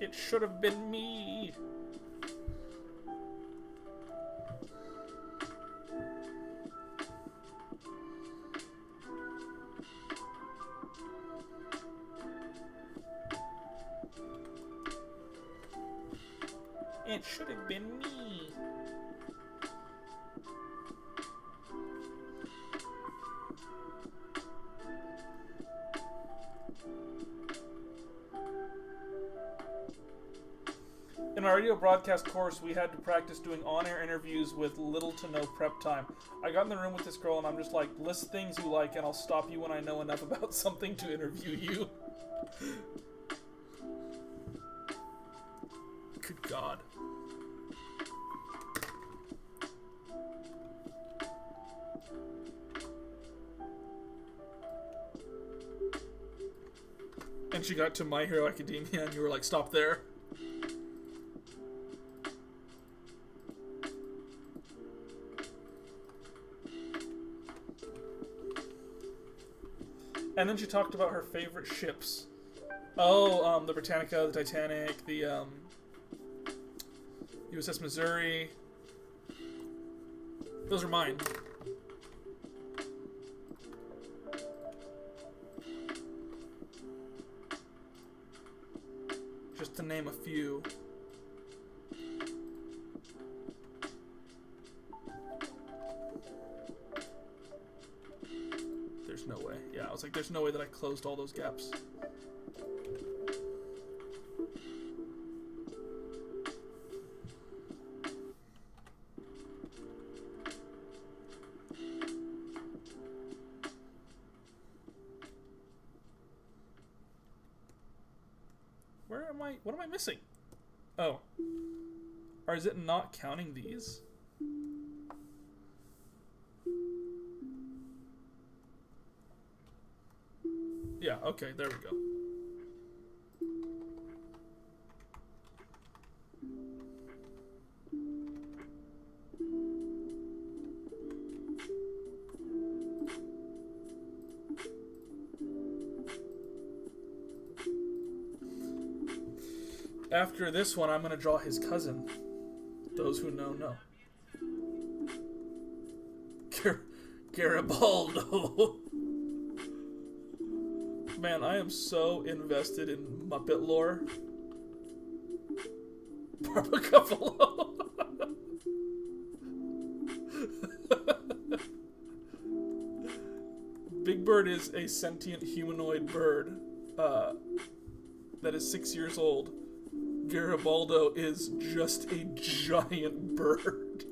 It should have been me. It should have been me. In our radio broadcast course, we had to practice doing on-air interviews with little to no prep time. I got in the room with this girl and I'm just like, list things you like and I'll stop you when I know enough about something to interview you. Good God. And she got to My Hero Academia and you were like, stop there. And then she talked about her favorite ships. Oh, the Britannica, the Titanic, the USS Missouri. Those are mine. Just to name a few. There's no way. Yeah, I was like, there's no way that I closed all those gaps. Where am I? What am I missing? Oh. Or is it not counting these? Yeah, okay, there we go. After this one, I'm going to draw his cousin. Those who know, know. Garibaldo. Man, I am so invested in Muppet lore. Barbacuffalo. Big Bird is a sentient humanoid bird that is 6 years old. Garibaldo is just a giant bird.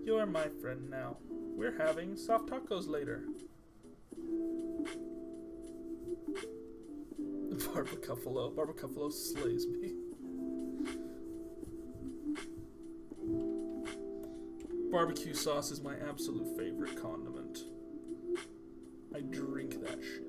You're my friend now. We're having soft tacos later. Barbacuffalo. Barbacuffalo slays me. Barbecue sauce is my absolute favorite condiment. I drink that shit.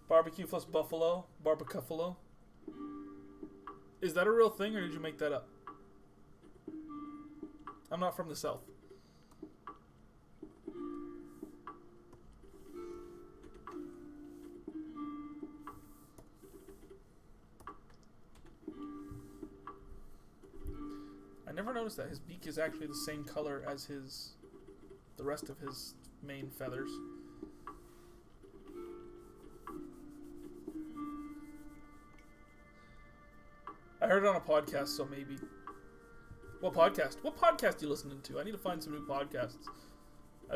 Barbecue plus buffalo, barbacuffalo. Is that a real thing, or did you make that up? I'm not from the South. I never noticed that his beak is actually the same color as the rest of his main feathers. I heard it on a podcast, so maybe. What podcast? What podcast are you listening to? I need to find some new podcasts. I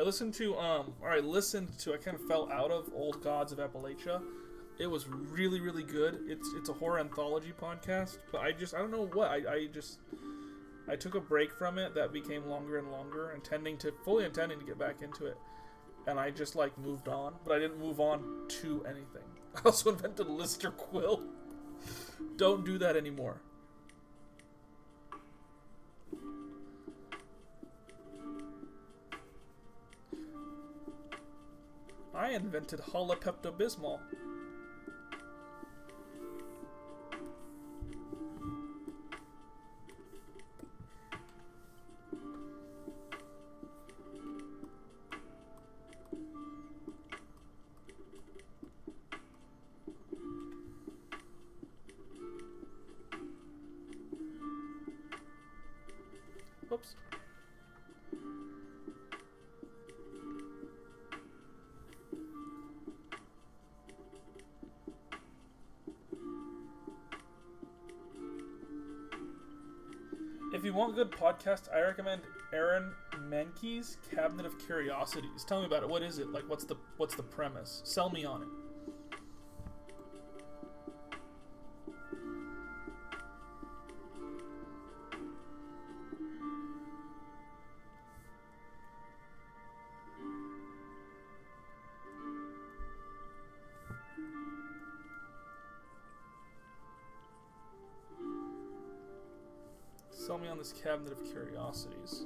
kind of fell out of Old Gods of Appalachia, It was really, really good. It's a horror anthology podcast, but I don't know what. I took a break from it that became longer and longer, fully intending to get back into it. And I just like moved on, but I didn't move on to anything. I also invented Lister Quill. Don't do that anymore. I invented Holopepto-Bismol. Whoops. If you want good podcast, I recommend Aaron Mahnke's Cabinet of Curiosities. Tell me about it. What is it? Like, what's the premise? Sell me on it. Sell me on this Cabinet of Curiosities.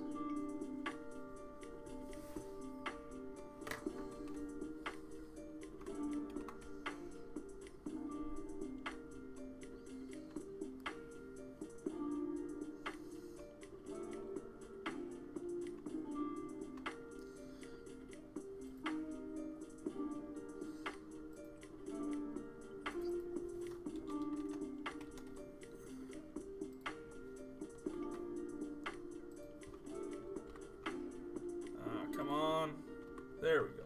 There we go.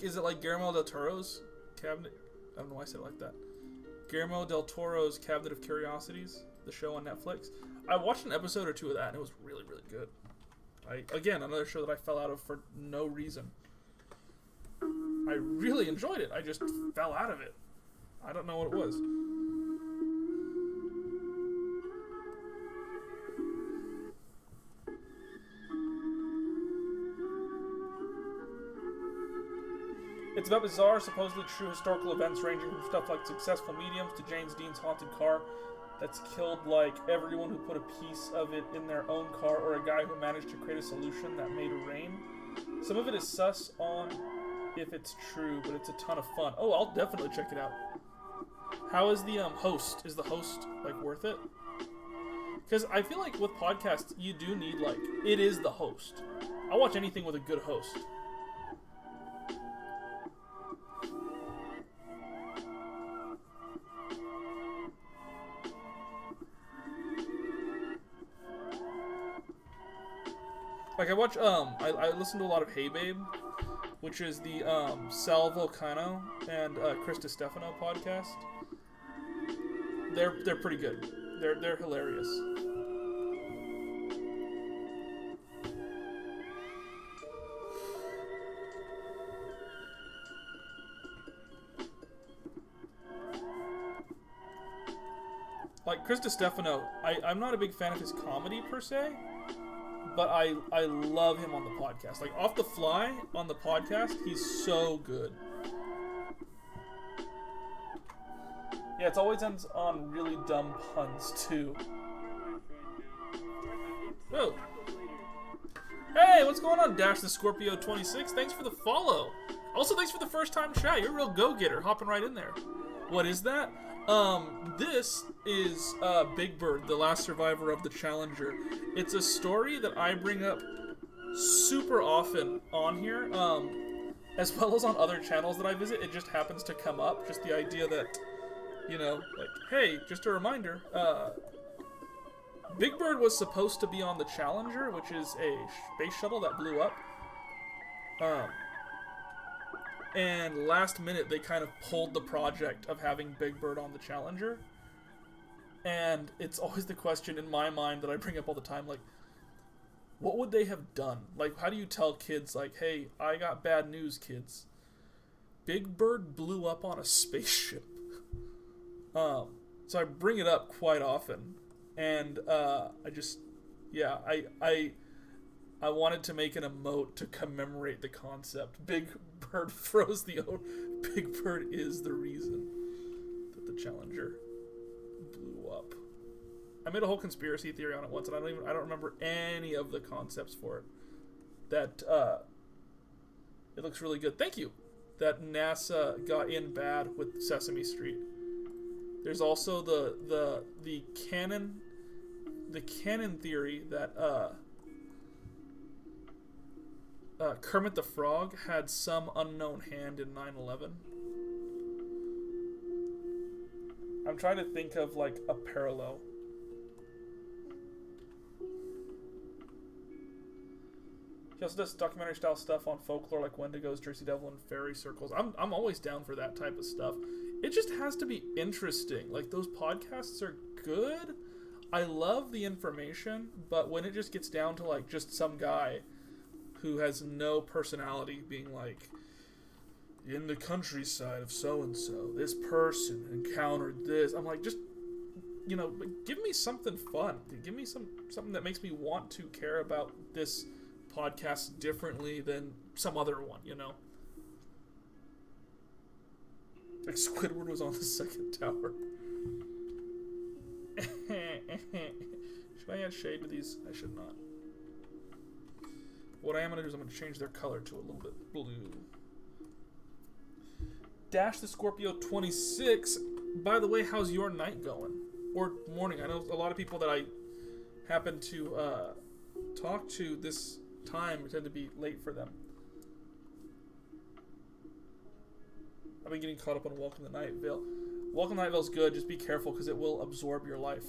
Is it like Guillermo del Toro's Cabinet? I don't know why I said it like that. Guillermo del Toro's Cabinet of Curiosities, the show on Netflix. I watched an episode or two of that, and it was really, really good. Again, another show that I fell out of for no reason. I really enjoyed it. I just fell out of it. I don't know what it was. It's about bizarre, supposedly true historical events ranging from stuff like successful mediums to James Dean's haunted car that's killed like everyone who put a piece of it in their own car, or a guy who managed to create a solution that made rain. Some of it is sus on if it's true, but it's a ton of fun. Oh, I'll definitely check it out. How is the host? Is the host like worth it? Because I feel like with podcasts, you do need like, it is the host. I'll watch anything with a good host. Like I watch, I listen to a lot of Hey Babe, which is the Sal Vulcano and Chris DiStefano podcast. They're pretty good. They're hilarious. Like Chris DiStefano, I'm not a big fan of his comedy per se. But I love him on the podcast. Like, off the fly, on the podcast, he's so good. Yeah, it always ends on really dumb puns, too. Whoa. Hey, what's going on, Dash the Scorpio 26? Thanks for the follow. Also, thanks for the first time chat. You're a real go-getter, hopping right in there. What is that? This is Big Bird, the last survivor of the Challenger. It's a story that I bring up super often on here, as well as on other channels that I visit. It just happens to come up, just the idea that, you know, like, hey, just a reminder, Big Bird was supposed to be on the Challenger, which is a space shuttle that blew up. And last minute, they kind of pulled the project of having Big Bird on the Challenger. And it's always the question in my mind that I bring up all the time, like, what would they have done? Like, how do you tell kids, like, hey, I got bad news, kids? Big Bird blew up on a spaceship. So I bring it up quite often, and I wanted to make an emote to commemorate the concept. Big Bird froze the ocean. Big Bird is the reason that the Challenger blew up. I made a whole conspiracy theory on it once, and I don't remember any of the concepts for it. That it looks really good. Thank you. That NASA got in bad with Sesame Street. There's also the canon theory that Kermit the Frog had some unknown hand in 9/11. I'm trying to think of like a parallel. He also does documentary style stuff on folklore like Wendigos, Jersey Devil, and fairy circles. I'm always down for that type of stuff. It just has to be interesting. Like, those podcasts are good. I love the information, but when it just gets down to like just some guy who has no personality being like, in the countryside of so-and-so, this person encountered this. I'm like, just, give me something fun. Give me something that makes me want to care about this podcast differently than some other one, Like Squidward was on the second tower. Should I add shade to these? I should not. What I am going to do is I'm going to change their color to a little bit blue. Dash the Scorpio 26. By the way, how's your night going? Or morning? I know a lot of people that I happen to talk to this time tend to be late for them. I've been getting caught up on Welcome to Night Vale. Welcome to Night Vale's good, just be careful because it will absorb your life.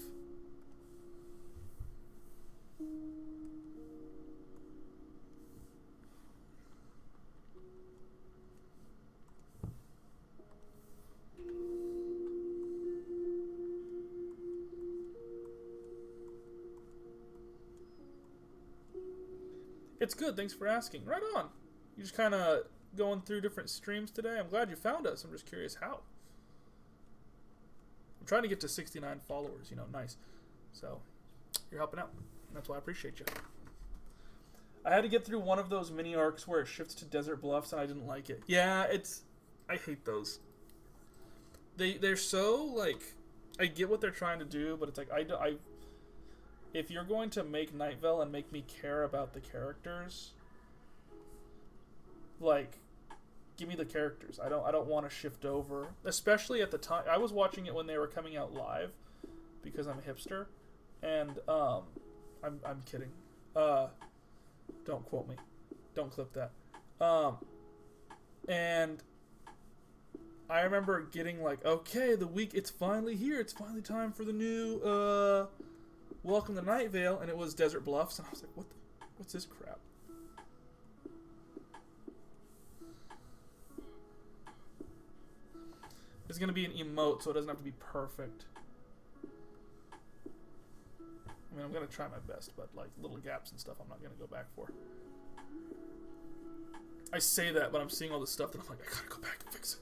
It's good, thanks for asking. Right on. You just kind of going through different streams today. I'm glad you found us. I'm just curious how. I'm trying to get to 69 followers, nice. So, you're helping out. That's why I appreciate you. I had to get through one of those mini arcs where it shifts to Desert Bluffs and I didn't like it. Yeah, I hate those. They're so, like, I get what they're trying to do, but it's like, if you're going to make Night Vale and make me care about the characters, like, give me the characters. I don't want to shift over, especially at the time. I was watching it when they were coming out live because I'm a hipster, and I'm kidding. Don't quote me. Don't clip that. And I remember getting like, okay, it's finally here. It's finally time for the new Welcome to Night Vale, and it was Desert Bluffs, and I was like, what's this crap? It's going to be an emote, so it doesn't have to be perfect. I mean, I'm going to try my best, but like little gaps and stuff I'm not going to go back for. I say that, but I'm seeing all this stuff that I'm like, I gotta go back and fix it.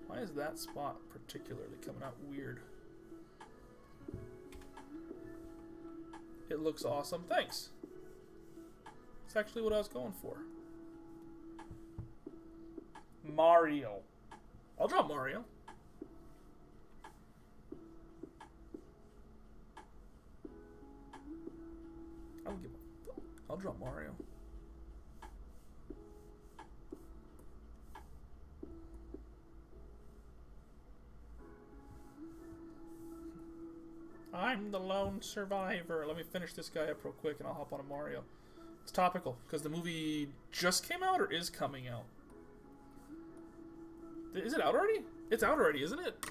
Why is that spot particularly coming out weird? It looks awesome. Thanks. It's actually what I was going for. Mario. I'll draw Mario. I'll draw Mario. I'm the lone survivor. Let me finish this guy up real quick and I'll hop on a Mario. It's topical because the movie just came out or is coming out. Is it out already? It's out already, isn't it?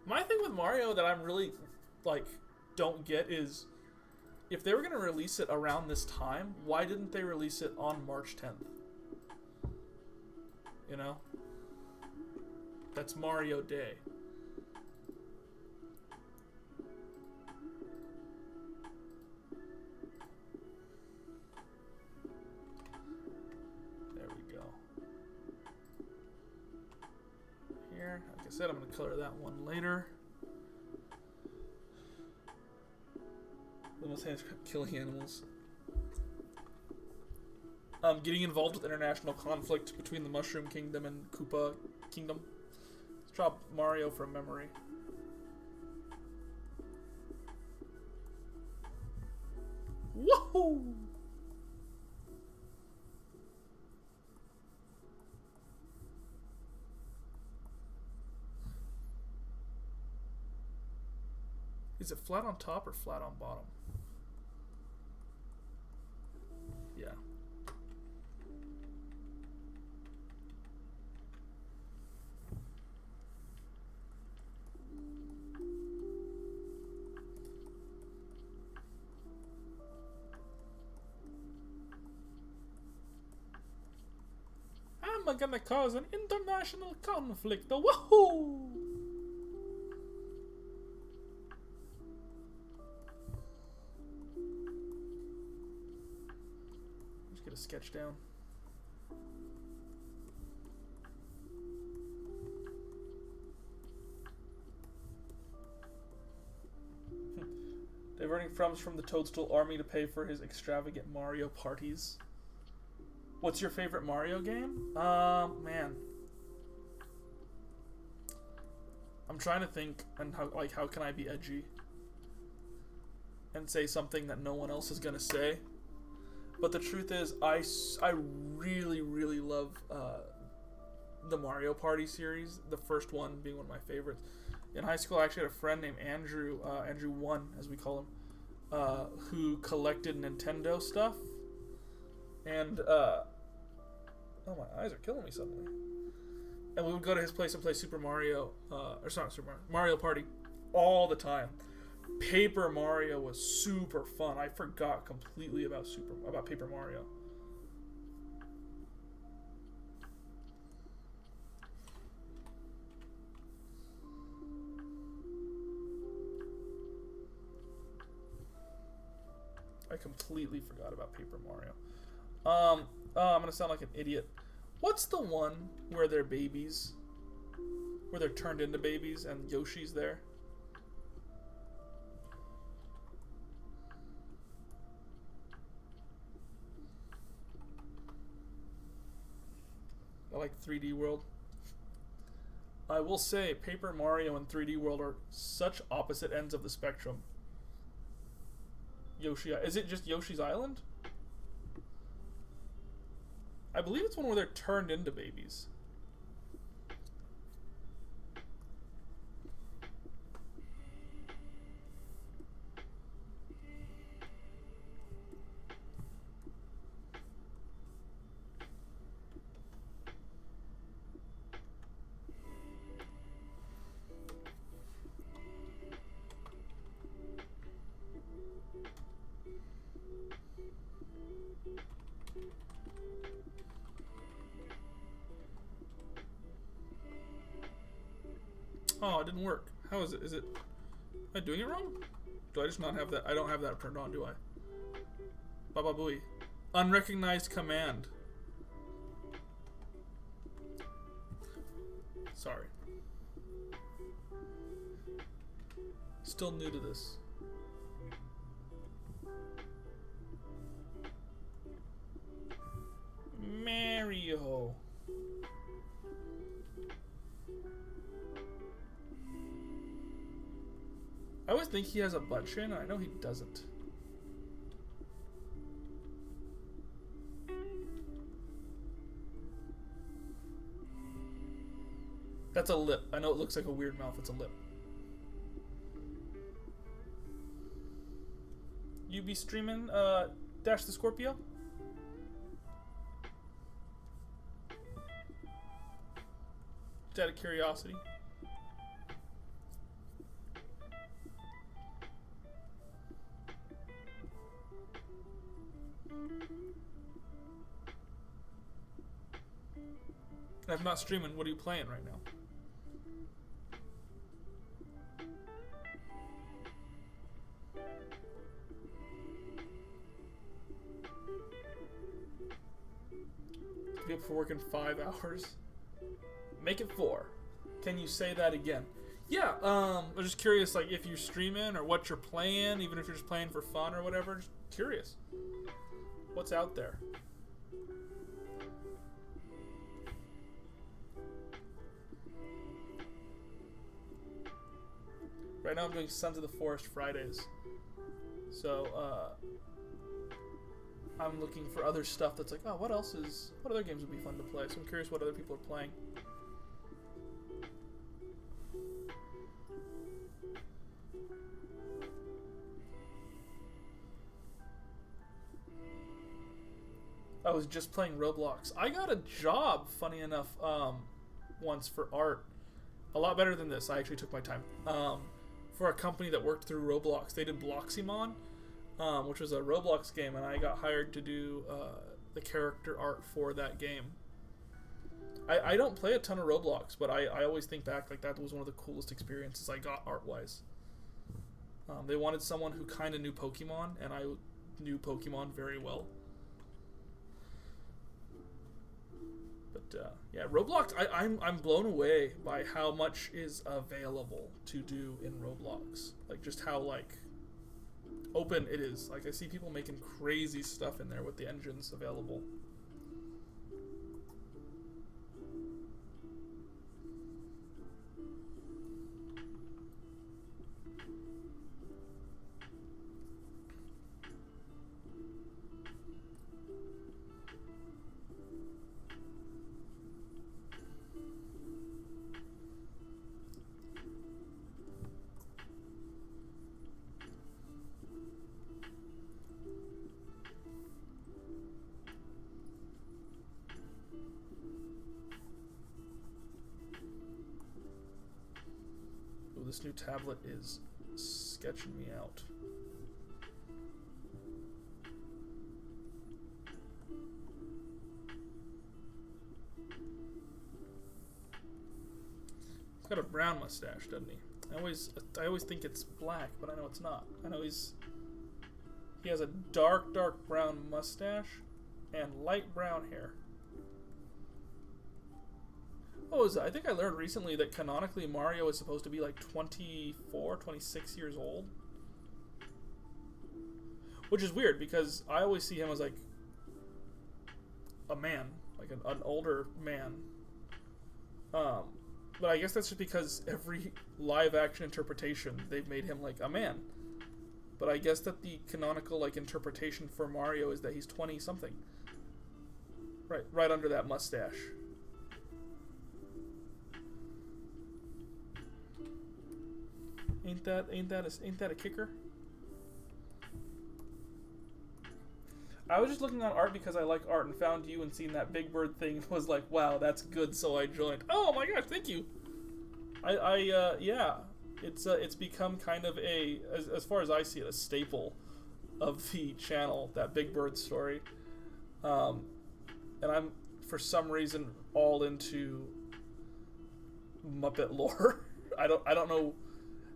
My thing with Mario that I'm really, like, don't get is if they were going to release it around this time, why didn't they release it on March 10th? You know? That's Mario Day. there. Like I said, I'm going to color that one later. Almost hands killing animals. Getting involved with international conflict between the Mushroom Kingdom and Koopa Kingdom. Let's drop Mario from memory. Woohoo! Is it flat on top or flat on bottom? Yeah. I'm gonna cause an international conflict. Woohoo! Just get a sketch down. Diverting funds from the Toadstool Army to pay for his extravagant Mario parties. What's your favorite Mario game? Man. I'm trying to think and how can I be edgy and say something that no one else is gonna say. But the truth is, I really, really love the Mario Party series. The first one being one of my favorites. In high school, I actually had a friend named Andrew, Andrew 1, as we call him, who collected Nintendo stuff. And, oh, my eyes are killing me suddenly. And we would go to his place and play Super Mario, or it's not Super Mario Party, all the time. Paper Mario was super fun. I forgot completely about Paper Mario. I completely forgot about Paper Mario. Oh, I'm gonna sound like an idiot. What's the one where they're babies? Where they're turned into babies and Yoshi's there? I like 3D World. I will say Paper Mario and 3D World are such opposite ends of the spectrum. Yoshi, is it just Yoshi's Island? I believe it's one where they're turned into babies. Oh, it didn't work. How is it? Am I doing it wrong? Do I just not have that? I don't have that turned on, do I? Baba Booey. Unrecognized command. Sorry. Still new to this. Mario. I always think he has a butt chin, and I know he doesn't. That's a lip. I know it looks like a weird mouth. It's a lip. You be streaming Dash the Scorpio? Just out of curiosity. If I'm not streaming, what are you playing right now? Be up for work in 5 hours. Make it 4. Can you say that again? Yeah, I'm just curious, like, if you're streaming or what you're playing, even if you're just playing for fun or whatever. Just curious. What's out there? Right now I'm doing Sons of the Forest Fridays. So, I'm looking for other stuff that's like, oh, what other games would be fun to play? So I'm curious what other people are playing. I was just playing Roblox. I got a job, funny enough, once for art. A lot better than this. I actually took my time. For a company that worked through Roblox. They did Bloxymon, which was a Roblox game, and I got hired to do the character art for that game. I don't play a ton of Roblox, but I always think back, like, that was one of the coolest experiences I got art-wise. They wanted someone who kind of knew Pokemon, and I knew Pokemon very well. But yeah, Roblox, I'm blown away by how much is available to do in Roblox. Like, just how, like, open it is. Like, I see people making crazy stuff in there with the engines available. This new tablet is sketching me out. He's got a brown mustache, doesn't he? I always think it's black, but I know it's not. I know he has a dark brown mustache and light brown hair. Oh, I think I learned recently that canonically Mario is supposed to be like 24, 26 years old. Which is weird because I always see him as like a man, like an older man. But I guess that's just because every live action interpretation, they've made him like a man. But I guess that the canonical like interpretation for Mario is that he's 20 something. Right under that mustache. Ain't that a kicker? I was just looking on art because I like art and found you and seen that Big Bird thing and was like, wow, that's good, so I joined. Oh my gosh, thank you. Yeah, it's become kind of as far as I see it, a staple of the channel, that Big Bird story. And I'm for some reason all into Muppet lore. I don't know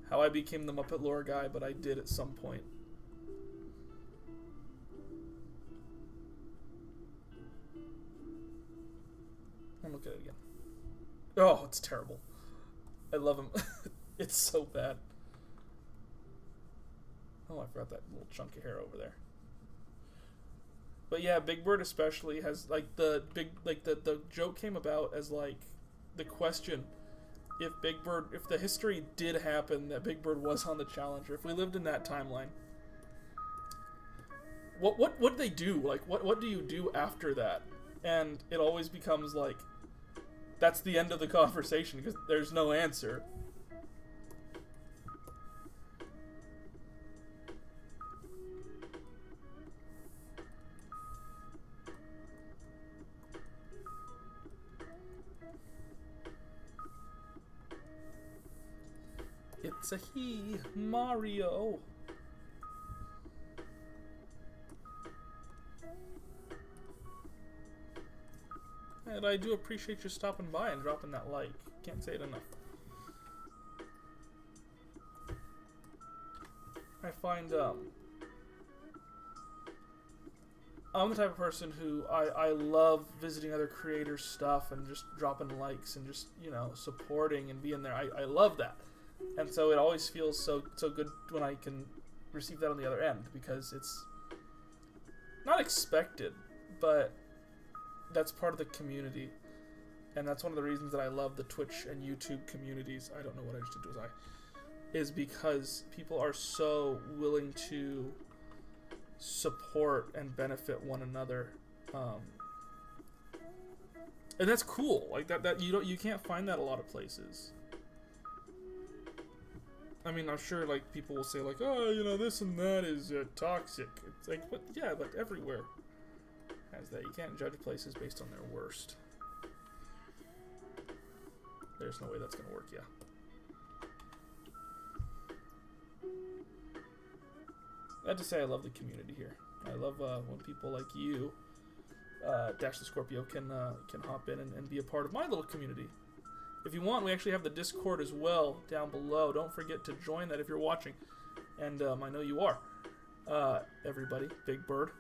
how I became the Muppet lore guy, but I did at some point. And look at it again. Oh, it's terrible. I love him. It's so bad. Oh, I forgot that little chunk of hair over there. But yeah, Big Bird especially has like the joke came about as like the question. If the history did happen that Big Bird was on the Challenger, if we lived in that timeline, what would they do? Like, what do you do after that? And it always becomes like, that's the end of the conversation because there's no answer. It's a he, Mario. And I do appreciate you stopping by and dropping that like. Can't say it enough. I find I'm the type of person who I love visiting other creators' stuff and just dropping likes and just, you know, supporting and being there. I love that. And so it always feels so good when I can receive that on the other end, because it's not expected, but that's part of the community. And that's one of the reasons that I love the Twitch and YouTube communities. I don't know what I just did to his eye. Is because people are so willing to support and benefit one another, and that's cool. Like that you can't find that a lot of places. I mean, I'm sure like people will say like, oh, you know, this and that is toxic. It's like, but yeah, but everywhere has that. You can't judge places based on their worst. There's no way that's gonna work. Yeah. I have to say I love the community here. I love when people like you, Dash the Scorpio, can hop in and be a part of my little community. If you want, we actually have the Discord as well down below. Don't forget to join that if you're watching. And I know you are. Everybody, Big Bird.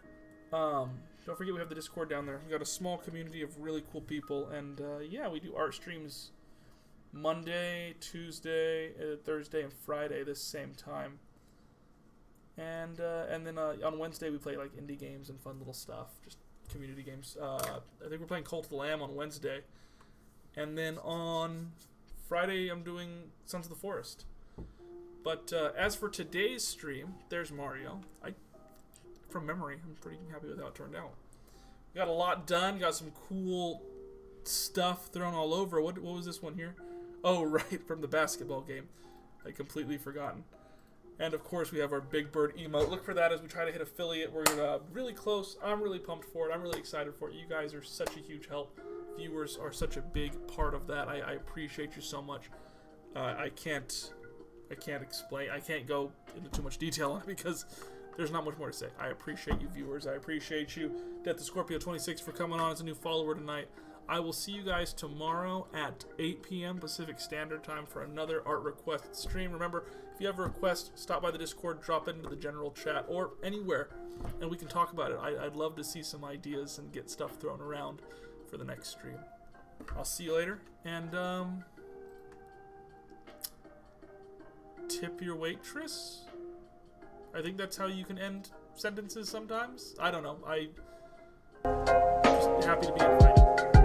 Don't forget we have the Discord down there. We've got a small community of really cool people. And yeah, we do art streams Monday, Tuesday, Thursday, and Friday this same time. And then on Wednesday we play like indie games and fun little stuff, just community games. I think we're playing Cult of the Lamb on Wednesday, and then on Friday I'm doing Sons of the Forest. But as for today's stream, there's Mario. From memory, I'm pretty happy with how it turned out. We got a lot done. Got some cool stuff thrown all over. What was this one here? Oh, right, from the basketball game. I'd completely forgotten. And of course, we have our Big Bird emote. Look for that as we try to hit affiliate. We're really close. I'm really pumped for it. I'm really excited for it. You guys are such a huge help. Viewers are such a big part of that. I appreciate you so much. I can't explain. I can't go into too much detail on it because there's not much more to say. I appreciate you, viewers. I appreciate you, Death to Scorpio 26, for coming on as a new follower tonight. I will see you guys tomorrow at 8 p.m. Pacific Standard Time for another art request stream. Remember, if you have a request, stop by the Discord, drop it into the general chat, or anywhere, and we can talk about it. I'd love to see some ideas and get stuff thrown around for the next stream. I'll see you later, and tip your waitress? I think that's how you can end sentences sometimes. I don't know. I'm just happy to be invited.